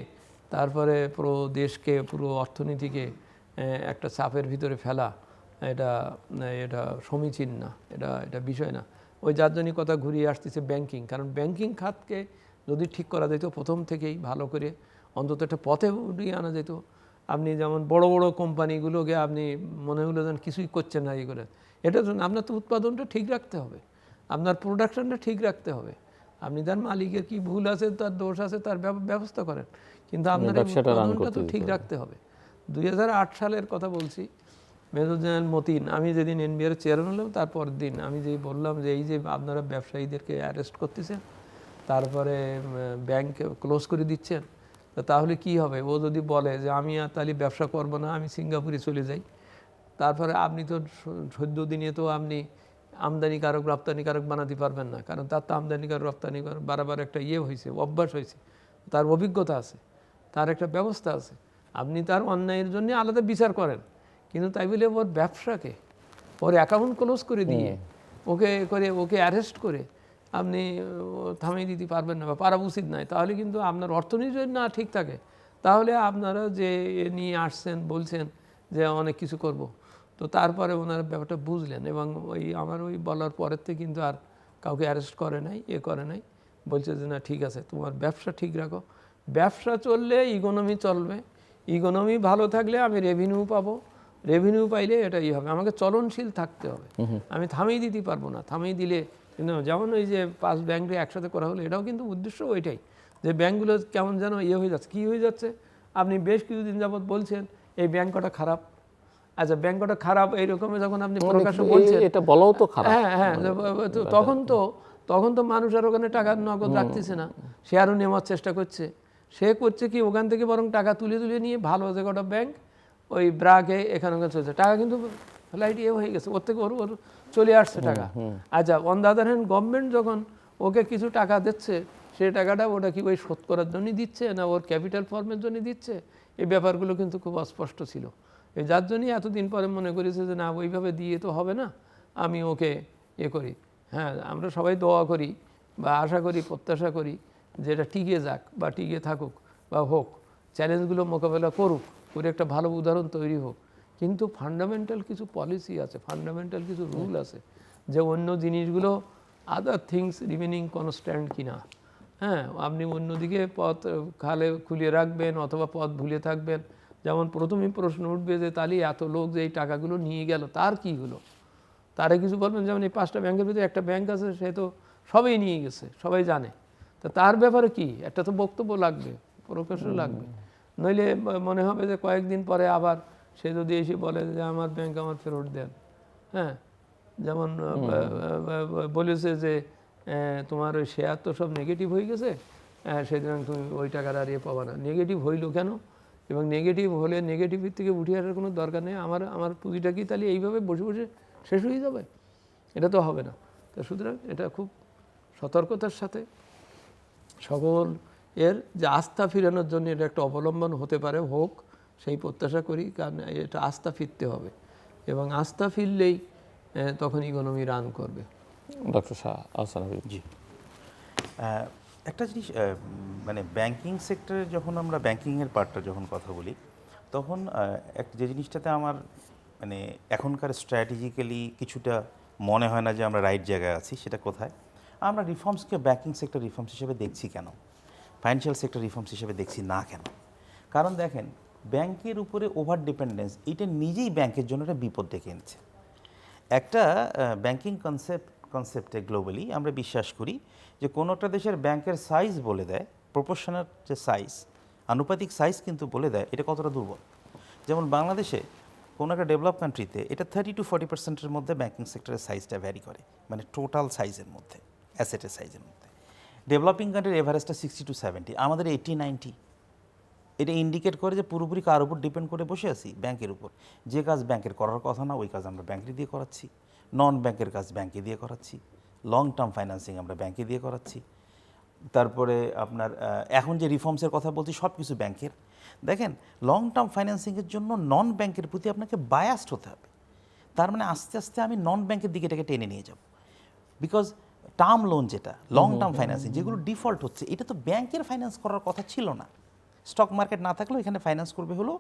তারপরে পুরো দেশকে, পুরো অর্থনীতিকে একটা চাপের ভিতরে ফেলা, এটা সমীচীন না, এটা বিষয় না। ওই যার জন্যই কথা ঘুরিয়ে আসতেছে ব্যাংকিং, কারণ ব্যাংকিং খাতকে যদি ঠিক করা যেত প্রথম থেকেই ভালো করে, অন্তত একটা পথে উঠিয়ে আনা যেত। আপনি যেমন বড় বড় কোম্পানিগুলোকে আপনি মনে হলো যেন কিছুই করছেন না, এই করে এটার জন্য আপনার তো উৎপাদনটা ঠিক রাখতে হবে, আপনার প্রোডাকশনটা ঠিক রাখতে হবে। আপনি তার মালিকের কি ভুল আছে, তার দোষ আছে, তার ব্যবস্থা করেন, কিন্তু আপনার উৎপাদনটা তো ঠিক রাখতে হবে। 2008 সালের কথা বলছি, মেজর জেনারেল মতিন, আমি যেদিন এনবিআর চেয়ারম্যান হলাম তারপর দিন আমি যেই বললাম যে এই যে আপনারা ব্যবসায়ীদেরকে অ্যারেস্ট করতেছেন, তারপরে ব্যাংক ক্লোজ করে দিচ্ছেন, তাহলে কি হবে? ও যদি বলে যে আমি আর তাহলে ব্যবসা করবো না, আমি সিঙ্গাপুরে চলে যাই, তারপরে আপনি তো 14 দিনে তো আপনি আমদানিকারক রপ্তানিকারক বানাতে পারবেন না, কারণ তার তো আমদানিকারক রপ্তানিকারক বারবার একটা হয়েছে, অভ্যাস হয়েছে, তার অভিজ্ঞতা আছে, তার একটা ব্যবস্থা আছে। আপনি তার অন্যায়ের জন্য আলাদা বিচার করেন, কিন্তু তাই বলে ওর ব্যবসাকে, ওর অ্যাকাউন্ট ক্লোজ করে দিয়ে ওকে অ্যারেস্ট করে আপনি থামিয়ে দিতে পারবেন না বা পারা উচিত নয়। তাহলে কিন্তু আপনার অর্থনীতি যদি না ঠিক থাকে, তাহলে আপনারা যে নিয়ে আসছেন বলছেন যে অনেক কিছু করব, তো তারপরে ওনারা ব্যাপারটা বুঝলেন এবং আমার বলার পরের থেকে কিন্তু আর কাউকে অ্যারেস্ট করে নাই, করে নাই, বলছে যে না ঠিক আছে তোমার ব্যবসা ঠিক রাখো, ব্যবসা চললে ইকোনমি চলবে, ইকোনমি ভালো থাকলে আমি রেভিনিউ পাবো, রেভিনিউ পাইলে এটাই হবে, আমাকে চলনশীল থাকতে হবে, আমি থামিয়ে দিতে পারবো না। থামিয়ে দিলে কিন্তু যেমন ওই যে 5 ব্যাংকে একসাথে করা হলো, এটাও কিন্তু উদ্দেশ্য ওইটাই যে ব্যাংকগুলো কেমন যেন হয়ে যাচ্ছে। কী হয়ে যাচ্ছে? আপনি বেশ কিছুদিন যাবৎ বলছেন এই ব্যাংক কটা খারাপ, আচ্ছা ব্যাংক কটা খারাপ এইরকম যখন আপনি প্রকাশে বলছেন, এটা বলাও তো খারাপ। হ্যাঁ, তখন তো মানুষ আর ওখানে টাকা নগদ রাখতেছে না, সে আরও নেওয়ার চেষ্টা করছে। সে করছে কি, ওখান থেকে বরং টাকা তুলে তুলে নিয়ে ভালো যে কটা ব্যাংক ওই ব্রাকে এখানে ওখানে চলছে, টাকা কিন্তু ফ্লাইট হয়ে গেছে, ওর থেকে ওর চলে আসছে টাকা। আচ্ছা, on the other hand government যখন ওকে কিছু টাকা দিচ্ছে, সেই টাকাটা ওটা কি ওই শোধ করার জন্যই দিচ্ছে না ওর ক্যাপিটাল ফর্মের জন্য দিচ্ছে, এই ব্যাপারগুলো কিন্তু খুব অস্পষ্ট ছিল। এই যার জন্যই এতদিন পরে মনে করেছে যে না, ওইভাবে দিয়ে তো হবে না, আমি ওকে করি। হ্যাঁ, আমরা সবাই দোয়া করি বা আশা করি, প্রত্যাশা করি যে এটা টিকে যাক বা টিকে থাকুক বা হোক, চ্যালেঞ্জগুলো মোকাবেলা করুক, করে একটা ভালো উদাহরণ তৈরি হোক। কিন্তু ফান্ডামেন্টাল কিছু পলিসি আছে, ফান্ডামেন্টাল কিছু রুল আছে, যে অন্য জিনিসগুলো আদার থিংস রিমেনিং কনস্ট্যান্ট কিনা। হ্যাঁ, আপনি অন্যদিকে পথ খালে খুলিয়ে রাখবেন অথবা পথ ভুলে থাকবেন। যেমন প্রথমেই প্রশ্ন উঠবে যে তাহলে এত লোক যে এই টাকাগুলো নিয়ে গেল তার কি হলো, তারে কিছু বলবেন। যেমন এই 5টা ব্যাংকের ভিতরে একটা ব্যাংক আছে, সে তো সবাই নিয়ে গেছে, সবাই জানে, তা তার ব্যাপারে কি একটা তো বক্তব্য লাগবে, প্রকাশও লাগবে। নইলে মনে হবে যে কয়েকদিন পরে আবার সে যদি এসে বলে যে আমার ব্যাংক আমার ফেরত দেন। হ্যাঁ, যেমন বলেছে যে তোমার ওই শেয়ার তো সব নেগেটিভ হয়ে গেছে, সুতরাং তুমি ওই টাকাটা আর পাবা না। নেগেটিভ হইলো কেন, এবং নেগেটিভ হলে নেগেটিভের থেকে উঠে আসার কোনো দরকার নেই। আমার পুঁজিটা কি তাহলে এইভাবে বসে বসে শেষ হয়ে যাবে? এটা তো হবে না। তো সুতরাং এটা খুব সতর্কতার সাথে সকল এর যে আস্থা ফিরানোর জন্য এটা একটা অবলম্বন হতে পারে, হোক, সেই প্রত্যাশা করি। কারণ এটা আস্থা ফিরতে হবে, এবং আস্থা ফিরলেই তখন ইকোনমি রান করবে। ডক্টর শাহ আহসান হাবীব। জি, একটা জিনিস, মানে ব্যাংকিং সেক্টরে যখন আমরা ব্যাংকিংয়ের পার্টটা যখন কথা বলি, তখন যে জিনিসটাতে আমার মানে এখনকার স্ট্র্যাটেজিক্যালি কিছুটা মনে হয় না যে আমরা রাইট জায়গায় আছি, সেটা কোথায়? আমরা রিফর্মসকে ব্যাংকিং সেক্টর রিফর্মস হিসেবে দেখছি কেন, ফাইন্যান্সিয়াল সেক্টর রিফর্মস হিসেবে দেখছি না কেন? কারণ দেখেন, ব্যাংকের উপরে ওভার ডিপেন্ডেন্স এটা নিজেই ব্যাংকের জন্য একটা বিপদ ডেকে এনেছে। একটা ব্যাংকিং কনসেপ্টে গ্লোবালি আমরা বিশ্বাস করি যে কোনো একটা দেশের ব্যাংকের সাইজ বলে দেয়, প্রপোর্শনাল যে সাইজ, আনুপাতিক সাইজ কিন্তু বলে দেয় এটা কতটা দুর্বল। যেমন বাংলাদেশে কোনো একটা ডেভেলপ কান্ট্রিতে এটা 30 to 40% মধ্যে ব্যাংকিং সেক্টরের সাইজটা ভ্যারি করে, মানে টোটাল সাইজের মধ্যে, অ্যাসেটের সাইজের মধ্যে। ডেভেলপিং কান্ট্রির এভারেজটা 60 to 70, আমাদের 80-90। এটা ইন্ডিকেট করে যে পুরোপুরি কার উপর ডিপেন্ড করে বসে আছি, ব্যাংকের উপর। যে কাজ ব্যাংকের করার কথা না, ওই কাজ আমরা ব্যাংকে দিয়ে করাচ্ছি। নন ব্যাংকের কাজ ব্যাংকে দিয়ে করাচ্ছি। লং টার্ম ফাইন্যান্সিং আমরা ব্যাংকে দিয়ে করাচ্ছি। তারপরে আপনার এখন যে রিফর্মসের কথা বলছি সব কিছু ব্যাংকের। দেখেন, লং টার্ম ফাইন্যান্সিংয়ের জন্য নন ব্যাংকের প্রতি আপনাকে বায়াসড হতে হবে। তার মানে আস্তে আস্তে আমি নন ব্যাংকের দিকে এটাকে টেনে নিয়ে যাব। বিকজ টার্ম লোন যেটা লং টার্ম ফাইন্যান্সিং, যেগুলো ডিফল্ট হচ্ছে, এটা তো ব্যাংকের ফাইন্যান্স করার কথা ছিল না। স্টক মার্কেট না থাকলেও এখানে ফাইন্যান্স করবে হলো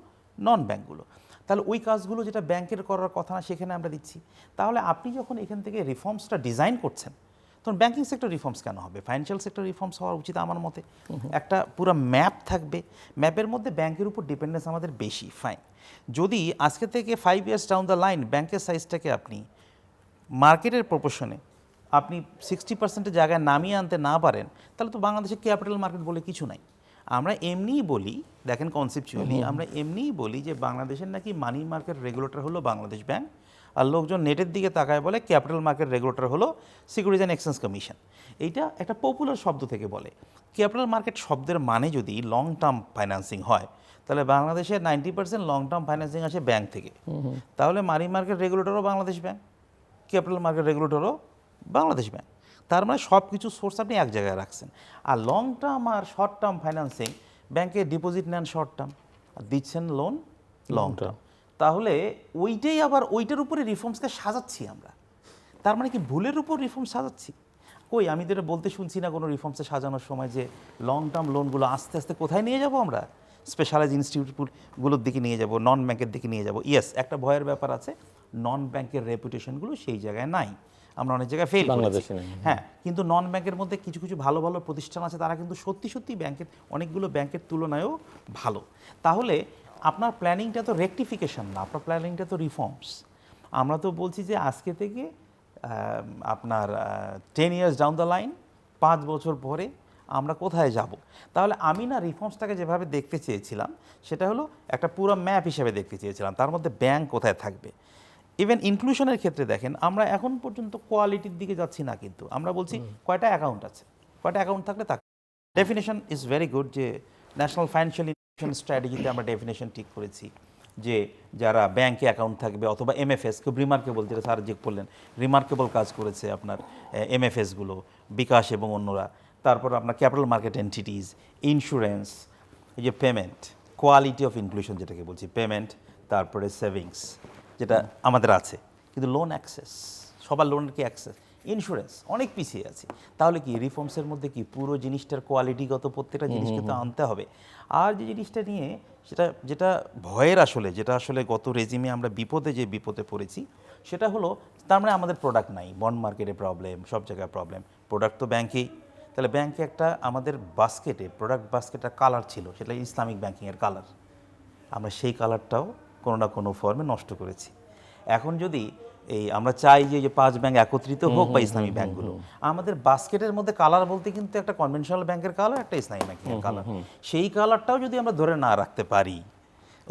নন ব্যাংকগুলো। তাহলে ওই কাজগুলো যেটা ব্যাংকের করার কথা না, সেখানে আমরা দিচ্ছি। তাহলে আপনি যখন এখান থেকে রিফর্মসটা ডিজাইন করছেন, তখন ব্যাংকিং সেক্টর রিফর্মস কেন হবে? ফাইন্যান্সিয়াল সেক্টর রিফর্মস হওয়া উচিত আমার মতে। একটা পুরো ম্যাপ থাকবে, ম্যাপের মধ্যে ব্যাংকের উপর ডিপেন্ডেন্স আমাদের বেশি, ফাইন। যদি আজকে থেকে 5 years ডাউন দ্য লাইন ব্যাংকের সাইজটাকে আপনি মার্কেটের প্রপোর্শনে আপনি 60% জায়গায় নামিয়ে আনতে না পারেন, তাহলে তো বাংলাদেশে ক্যাপিটাল মার্কেট বলে কিছু নাই। আমরা এমনিই বলি, দেখেন কনসেপচুয়ালি আমরা এমনিই বলি যে বাংলাদেশের নাকি মানি মার্কেট রেগুলেটর হলো বাংলাদেশ ব্যাংক, আর লোকজন নেটের দিকে তাকায় বলে ক্যাপিটাল মার্কেট রেগুলেটর হলো সিকিউরিটিজ অ্যান্ড এক্সচেঞ্জ কমিশন। এইটা একটা পপুলার শব্দ থেকে বলে। ক্যাপিটাল মার্কেট শব্দের মানে যদি লং টার্ম ফাইন্যান্সিং হয়, তাহলে বাংলাদেশের 90% লং টার্ম ফাইন্যান্সিং আসে ব্যাংক থেকে। তাহলে মানি মার্কেট রেগুলেটরও বাংলাদেশ ব্যাংক, ক্যাপিটাল মার্কেট রেগুলেটরও বাংলাদেশ ব্যাংক। তার মানে সব কিছু সোর্স আপনি এক জায়গায় রাখছেন। আর লং টার্ম আর শর্ট টার্ম ফাইন্যান্সিং, ব্যাংকে ডিপোজিট নেন শর্ট টার্ম, আর দিচ্ছেন লোন লং টার্ম। তাহলে ওইটাই আবার ওইটার উপরে রিফর্মসকে সাজাচ্ছি আমরা। তার মানে কি ভুলের উপর রিফর্ম সাজাচ্ছি? কই, আমি তো এটা বলতে শুনছি না কোনো রিফর্মসে সাজানোর সময় যে লং টার্ম লোনগুলো আস্তে আস্তে কোথায় নিয়ে যাব আমরা, স্পেশালাইজ ইনস্টিটিউটগুলোর দিকে নিয়ে যাব, নন ব্যাংকের দিকে নিয়ে যাব। ইয়েস, একটা ভয়ের ব্যাপার আছে, নন ব্যাংকের রেপুটেশনগুলো সেই জায়গায় নাই, আমরা অনেক জায়গায় ফেল করেছি। হ্যাঁ, কিন্তু নন ব্যাংকের মধ্যে কিছু কিছু ভালো ভালো প্রতিষ্ঠান আছে, তারা কিন্তু সত্যি সত্যি ব্যাংকের অনেকগুলো ব্যাংকের তুলনায়ও ভালো। তাহলে আপনার প্ল্যানিংটা তো রেকটিফিকেশন না, আপনার প্ল্যানিংটা তো রিফর্মস। আমরা তো বলছি যে আজকে থেকে আপনার 10 years ডাউন দ্য লাইন, 5 বছর পরে আমরা কোথায় যাব। তাহলে আমি না রিফর্মসটাকে যেভাবে দেখতে চেয়েছিলাম, সেটা হলো একটা পুরো ম্যাপ হিসেবে দেখতে চেয়েছিলাম, তার মধ্যে ব্যাংক কোথায় থাকবে। ইভেন ইনক্লুশনের ক্ষেত্রে দেখেন আমরা এখন পর্যন্ত কোয়ালিটির দিকে যাচ্ছি না, কিন্তু আমরা বলছি কয়টা অ্যাকাউন্ট আছে, কয়টা অ্যাকাউন্ট থাকলে তাকে ডেফিনেশন ইজ ভেরি গুড। যে ন্যাশনাল ফাইন্যান্সিয়াল ইনক্লুশন স্ট্র্যাটেজিতে আমরা ডেফিনেশন ঠিক করেছি যে যারা ব্যাংকে অ্যাকাউন্ট থাকবে অথবা এমএফএস, খুব রিমার্কেবল, যেটা স্যার যে বললেন রিমার্কেবল কাজ করেছে আপনার এমএফএসগুলো, বিকাশ এবং অন্যরা। তারপর আপনার ক্যাপিটাল মার্কেট এন্টিটিস, ইন্স্যুরেন্স, এই যে পেমেন্ট, কোয়ালিটি অফ ইনক্লুশন যেটাকে বলছি, পেমেন্ট, তারপরে সেভিংস যেটা আমাদের আছে, কিন্তু লোন অ্যাক্সেস, সবার লোনের কি অ্যাক্সেস, ইন্স্যুরেন্স অনেক পিছিয়ে আছে। তাহলে কি রিফর্মসের মধ্যে কি পুরো জিনিসটার কোয়ালিটিগত প্রত্যেকটা জিনিসকে তো আনতে হবে। আর যে জিনিসটা নিয়ে যেটা ভয়ের আসলে, যেটা আসলে গত রেজিমে আমরা বিপদে পড়েছি, সেটা হলো তার মানে আমাদের প্রোডাক্ট নাই, বন্ড মার্কেটে প্রবলেম, সব জায়গায় প্রবলেম, প্রোডাক্ট তো ব্যাংকেই। তাহলে ব্যাংকে একটা আমাদের বাস্কেটে, প্রোডাক্ট বাস্কেটটা কালার ছিল, সেটা ইসলামিক ব্যাংকিংয়ের কালার, আমরা সেই কালারটাও কোনো না কোনো ফর্মে নষ্ট করেছি। এখন যদি আমরা চাই যে 5 ব্যাংক একত্রিত হোক বা ইসলামী ব্যাংকগুলো, আমাদের বাস্কেটের মধ্যে কালার বলতে কিন্তু একটা কনভেনশনাল ব্যাংকের কালার, একটা ইসলামী ব্যাংকের কালার, সেই কালারটাও যদি আমরা ধরে না রাখতে পারি,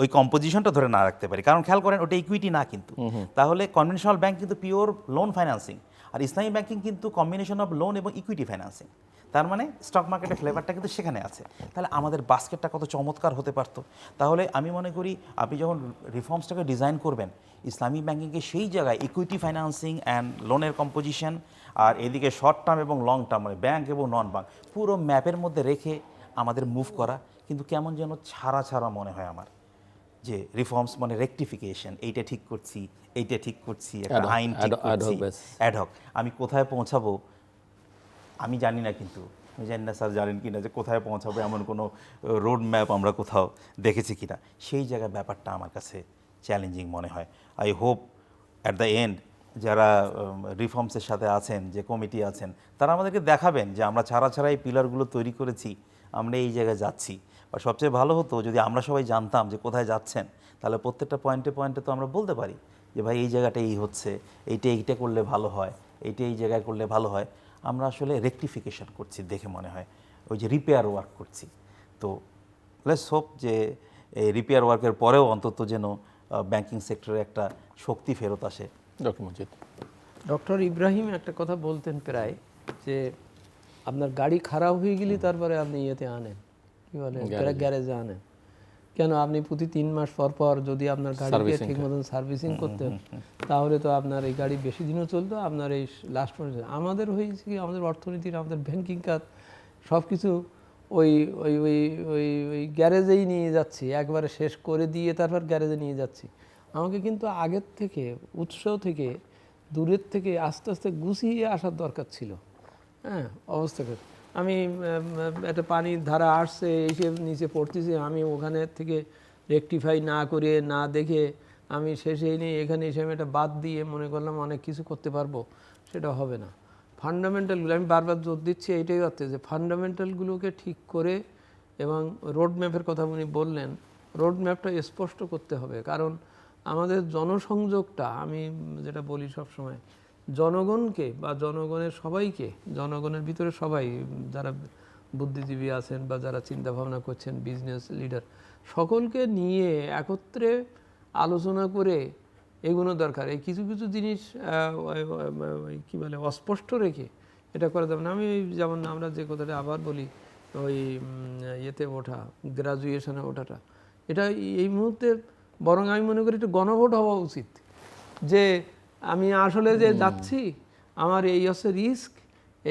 ওই কম্পোজিশনটা ধরে না রাখতে পারি, কারণ খেয়াল করেন ওটা ইকুইটি না কিন্তু, তাহলে কনভেনশনাল ব্যাংক কিন্তু পিওর লোন ফাইন্যান্সিং, আর ইসলামী ব্যাংকিং কিন্তু কম্বিনেশন অফ লোন এবং ইকুইটি ফাইন্যান্সিং। তার মানে স্টক মার্কেটের ফ্লেভারটা কিন্তু সেখানে আছে। তাহলে আমাদের বাস্কেটটা কত চমৎকার হতে পারতো। তাহলে আমি মনে করি আপনি যখন রিফর্মসটাকে ডিজাইন করবেন, ইসলামিক ব্যাংকিংকে সেই জায়গায় ইকুইটি ফাইন্যান্সিং অ্যান্ড লোনের কম্পোজিশন, আর এদিকে শর্ট টার্ম এবং লং টার্ম মানে ব্যাংক এবং নন ব্যাংক, পুরো ম্যাপের মধ্যে রেখে আমাদের মুভ করা। কিন্তু কেমন যেন ছাড়া মনে হয় আমার, যে রিফর্মস মানে রেকটিফিকেশন, এইটা ঠিক করছি, এইটা ঠিক করছি, একটা আইন ঠিক করছি, অ্যাডহক। আমি কোথায় পৌঁছাবো আমি জানি না, কিন্তু আমি জানি না স্যার জানেন কি না যে কোথায় পৌঁছাবো এমন কোনো রোড ম্যাপ আমরা কোথাও দেখেছি কি না। সেই জায়গায় ব্যাপারটা আমার কাছে চ্যালেঞ্জিং মনে হয়। I hope at the end যারা রিফর্মসের সাথে আছেন, যে কমিটি আছেন, তারা আমাদেরকে দেখাবেন যে আমরা ছাড়া এই পিলারগুলো তৈরি করেছি, আমরা এই জায়গায় যাচ্ছি। বা সবচেয়ে ভালো হতো যদি আমরা সবাই জানতাম যে কোথায় যাচ্ছেন, তাহলে প্রত্যেকটা পয়েন্টে তো আমরা বলতে পারি যে ভাই এই জায়গাটা এই হচ্ছে, এইটা করলে ভালো হয়, এই জায়গায় করলে ভালো হয়। আমরা আসলে রেকটিফিকেশন করছি দেখে মনে হয়, ওই যে রিপেয়ার ওয়ার্ক করছি। তো লেটস হোপ যে এই রিপেয়ার ওয়ার্কের পরেও অন্তত যেন ব্যাংকিং সেক্টরে একটা শক্তি ফেরত আসে। ডক্টর মজিদ, ডক্টর ইব্রাহিম একটা কথা বলতেন প্রায়, যে আপনার গাড়ি খারাপ হয়ে গেলে তারপরে আপনি ইয়েতে আনেন, কি বলে, গ্যারেজে আনেন কেন? আপনি প্রতি 3 মাস পর যদি আপনার গাড়িকে ঠিক মতন সার্ভিসিং করতেন, তাহলে তো আপনার এই গাড়ি বেশি দিনও চলতো, আপনার এই লাস্ট পর্যন্ত। আমাদের হয়েছে কি, আমাদের অর্থনীতির, আমাদের ব্যাংকিং খাত সব কিছু ওই ওই ওই ওই ওই গ্যারেজেই নিয়ে যাচ্ছি, একবারে শেষ করে দিয়ে তারপর গ্যারেজে নিয়ে যাচ্ছি। আমাকে কিন্তু আগের থেকে, উৎস থেকে, দূরের থেকে আস্তে আস্তে গুছিয়ে আসার দরকার ছিল। হ্যাঁ, অবস্থাকে আমি একটা পানির ধারা আসছে, এসে নিচে পড়তেছি, আমি ওখানে থেকে রেকটিফাই না করে, না দেখে আমি শেষে নিয়ে এখানে এসে আমি এটা বাদ দিয়ে মনে করলাম অনেক কিছু করতে পারবো, সেটা হবে না। ফান্ডামেন্টালগুলো আমি বারবার জোর দিচ্ছি, এইটাই হচ্ছে যে ফান্ডামেন্টালগুলোকে ঠিক করে, এবং রোড ম্যাপের কথা উনি বললেন, রোড ম্যাপটা স্পষ্ট করতে হবে। কারণ আমাদের জনসংযোগটা, আমি যেটা বলি সবসময়, জনগণকে বা জনগণের সবাইকে, জনগণের ভিতরে সবাই যারা বুদ্ধিজীবী আছেন বা যারা চিন্তা ভাবনা করছেন, বিজনেস লিডার, সকলকে নিয়ে একত্রে আলোচনা করে এগুলো দরকার। এই কিছু জিনিস কি বলে অস্পষ্ট রেখে এটা করা যাবে না। আমি যেমন আমরা যে কথাটা আবার বলি, ওই ইয়েতে ওঠা, গ্রাজুয়েশনে ওঠাটা, এটা এই মুহূর্তে বরং আমি মনে করি একটু গণভোট হওয়া উচিত, যে আমি আসলে যে যাচ্ছি, আমার এই হচ্ছে রিস্ক,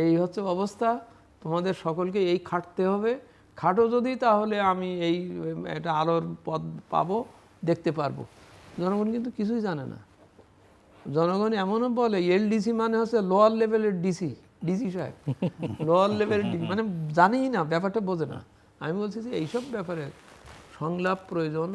এই হচ্ছে অবস্থা, তোমাদের সকলকে এই খাটতে হবে, খাটো যদি তাহলে আমি এই একটা আলোর পথ পাবো, দেখতে পারবো। জনগণ কিন্তু কিছুই জানে না। জনগণ এমনও বলে এলডিসি মানে হচ্ছে লোয়ার লেভেলের ডিসি সাহেব, লোয়ার লেভেলের মানে জানেই না, ব্যাপারটা বোঝে না। আমি বলছি যে এইসব ব্যাপারে সংলাপ প্রয়োজন,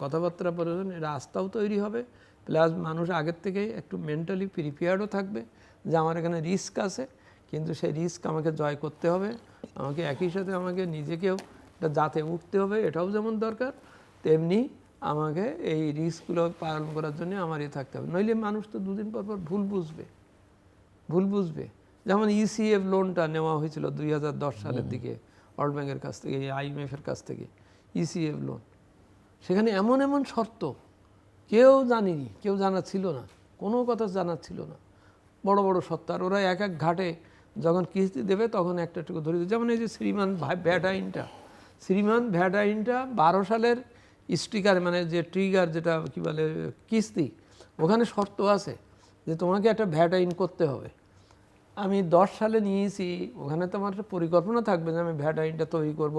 কথাবার্তা প্রয়োজন, এটা আস্থাও তৈরি হবে, প্লাস মানুষ আগের থেকে একটু মেন্টালি প্রিপেয়ার্ডও থাকবে যে আমার এখানে রিস্ক আছে, কিন্তু সেই রিস্ক আমাকে জয় করতে হবে, আমাকে একই সাথে আমাকে নিজেকেও এটা যাতে উঠতে হবে, এটাও যেমন দরকার, তেমনি আমাকে এই রিস্কগুলো পালন করার জন্য আমার থাকতে হবে। নইলে মানুষ তো 2 দিন পর ভুল বুঝবে। যেমন ইসিএফ লোনটা নেওয়া হয়েছিল 2010 সালের দিকে ওয়ার্ল্ড ব্যাংকের কাছ থেকে, আইএমএফের কাছ থেকে, ইসিএফ লোন, সেখানে এমন শর্ত কেউ জানিনি, কেউ জানার ছিল না, কোনো কথা জানার ছিল না। বড় বড় সত্তার ওরা এক এক ঘাটে যখন কিস্তি দেবে তখন একটা একটু ধরে দিবে। যেমন এই যে শ্রীমান ভ্যাট আইনটা, 12 সালের স্টিকার মানে যে ট্রিগার যেটা কি বলে কিস্তি, ওখানে শর্ত আছে যে তোমাকে একটা ভ্যাট আইন করতে হবে। আমি 10 সালে নিয়েছি, ওখানে তো আমার একটা পরিকল্পনা থাকবে যে আমি ভ্যাট আইনটা তৈরি করব,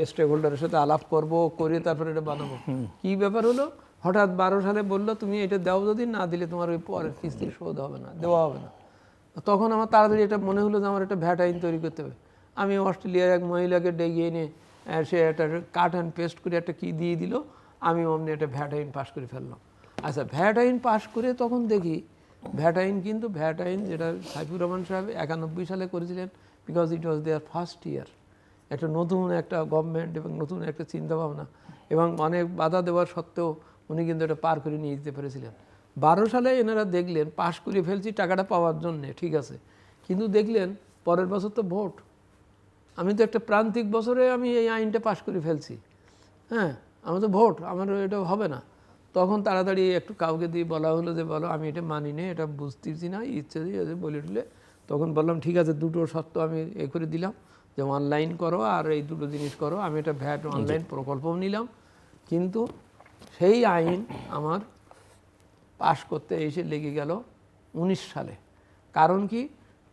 স্টেক হোল্ডারের সাথে আলাপ করব, করে তারপরে এটা বানাবো। কি ব্যাপার হলো, হঠাৎ 12 সালে বললো তুমি এটা দাও, যদি না দিলে তোমার ওই পরের কিস্তি শোধ হবে না, দেওয়া হবে না। তখন আমার তাড়াতাড়ি এটা মনে হলো যে আমার একটা ভ্যাট আইন তৈরি করতে হবে। আমি অস্ট্রেলিয়ার এক মহিলাকে ডেকে এনে সে একটা কাট অ্যান্ড পেস্ট করে একটা কি দিয়ে দিল, আমি অমনি একটা ভ্যাট আইন পাস করে ফেললাম। আচ্ছা, ভ্যাট আইন পাস করে তখন দেখি ভ্যাট আইন কিন্তু ভ্যাট আইন যেটা সাইফুর রহমান সাহেব 91 সালে করেছিলেন, because it was their first year, একটা নতুন একটা গভর্নমেন্ট এবং নতুন একটা চিন্তাভাবনা এবং অনেক বাধা দেওয়ার সত্ত্বেও উনি কিন্তু এটা পার করে নিয়ে যেতে পেরেছিলেন। 12 সালে এনারা দেখলেন পাশ করে ফেলছি টাকাটা পাওয়ার জন্যে, ঠিক আছে, কিন্তু দেখলেন পরের বছর তো ভোট, আমি তো একটা প্রান্তিক বছরে আমি এই আইনটা পাশ করে ফেলছি, হ্যাঁ, আমার তো ভোট, আমার এটা হবে না। তখন তাড়াতাড়ি একটু কাউকে দিয়ে বলা হলো যে বলো আমি এটা মানি নে, এটা বুঝতেছি না, ইচ্ছে দিয়ে বলে দিলে। তখন বললাম ঠিক আছে, দুটো শর্ত আমি এ করে দিলাম যে অনলাইন করো আর এই দুটো জিনিস করো। আমি এটা ভ্যাট অনলাইন প্রকল্পও নিলাম, কিন্তু সেই আইন আমার পাশ করতে এসে লেগে গেল 19 সালে। কারণ কি,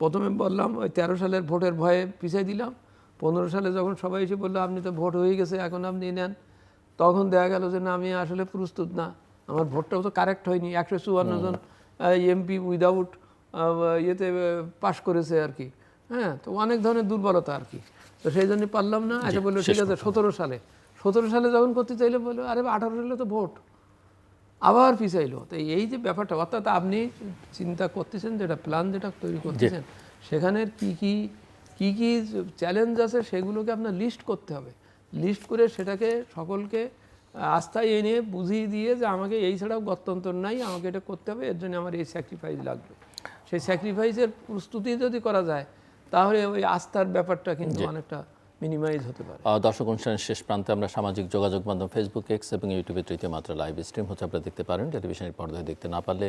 প্রথমে বললাম ওই 13 সালের ভোটের ভয়ে পিছিয়ে দিলাম। 15 সালে যখন সবাই এসে বললো আপনি তো ভোট হয়ে গেছে, এখন আপনি নেন, তখন দেখা গেল যে না, আমি আসলে প্রস্তুত না, আমার ভোটটাও তো কারেক্ট হয়নি। 154 জন এমপি উইদাউট ইয়েতে পাশ করেছে আর কি, হ্যাঁ, তো অনেক ধরনের দুর্বলতা আর কি, তো সেই জন্য পারলাম না। আচ্ছা বললো ঠিক আছে 17 সালে যখন করতে চাইলে বললো আরে 18 সালে তো ভোট, আবার পিছাইলো। তো এই যে ব্যাপারটা, অর্থাৎ আপনি চিন্তা করতেছেন যেটা প্ল্যান যেটা তৈরি করতেছেন, সেখানের কি কি চ্যালেঞ্জ আছে সেগুলোকে আপনার লিস্ট করতে হবে। লিস্ট করে সেটাকে সকলকে আস্থায় এনে বুঝিয়ে দিয়ে যে আমাকে এই ছাড়াও গত্যন্তর নাই, আমাকে এটা করতে হবে, এর জন্য আমার এই স্যাক্রিফাইস লাগবে। সেই স্যাক্রিফাইসের প্রস্তুতি যদি করা যায় তাহলে ওই আস্থার ব্যাপারটা কিন্তু অনেকটা মিনিমাইজ হতে পারে। দর্শক, অনুষ্ঠানের শেষ প্রান্তে আমরা সামাজিক যোগাযোগ মাধ্যম ফেসবুক, এক্স এবং ইউটিউবে তৃতীয় মাত্রা লাইভ স্ট্রিম হচ্ছে, আপনারা দেখতে পারেন। টেলিভিশনের পর্দায় দেখতে না পারলে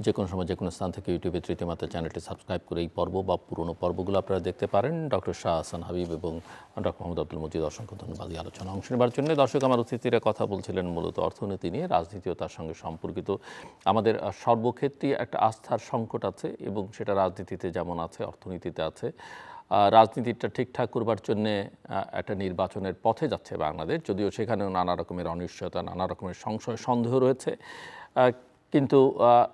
যে কোনো সময় যে কোনো স্থান থেকে ইউটিউবে তৃতীয় মাত্রা চ্যানেলটি সাবস্ক্রাইব করে এই পর্ব বা পুরনো পর্বগুলো আপনারা দেখতে পারেন। ডক্টর শাহ হাসান হাবিব এবং ডক্টর মোহাম্মদ আব্দুল মজিদ, অসংখ্য ধন্যবাদ এই আলোচনা অংশ নেবার জন্য। দর্শক, আমার অতিথিরা কথা বলছিলেন মূলত অর্থনীতি নিয়ে, রাজনীতিও তার সঙ্গে সম্পর্কিত। আমাদের সর্বক্ষেত্রেই একটা আস্থার সংকট আছে এবং সেটা রাজনীতিতে যেমন আছে, অর্থনীতিতে আছে। রাজনীতিটা ঠিকঠাক করবার জন্যে একটা নির্বাচনের পথে যাচ্ছে বাংলাদেশ, যদিও সেখানেও নানা রকমের অনিশ্চয়তা, নানা রকমের সংশয় সন্দেহ রয়েছে, কিন্তু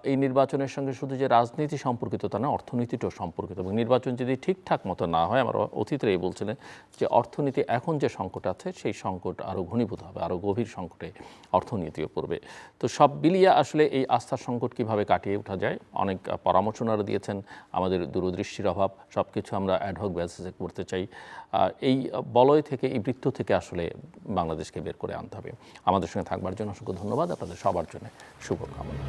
এই নির্বাচনের সঙ্গে শুধু যে রাজনীতি সম্পর্কিত তা না, অর্থনীতিটাও সম্পর্কিত। এবং নির্বাচন যদি ঠিকঠাক মতো না হয়, আমার অতীতরা এই বলছিলেন যে অর্থনীতি এখন যে সংকট আছে সেই সংকট আরও ঘনীভূত হবে, আরও গভীর সংকটে অর্থনীতিও পড়বে। তো সব মিলিয়ে আসলে এই আস্থার সংকট কীভাবে কাটিয়ে ওঠা যায়, অনেক পরামর্শ ওনারা দিয়েছেন। আমাদের দূরদৃষ্টির অভাব, সব কিছু আমরা অ্যাডহক বেসিসে করতে চাই। এই বলয় থেকে, এই বৃত্ত থেকে আসলে বাংলাদেশকে বের করে আনতে হবে। আমাদের সঙ্গে থাকবার জন্য অসংখ্য ধন্যবাদ, আপনাদের সবার জন্য শুভকামনা।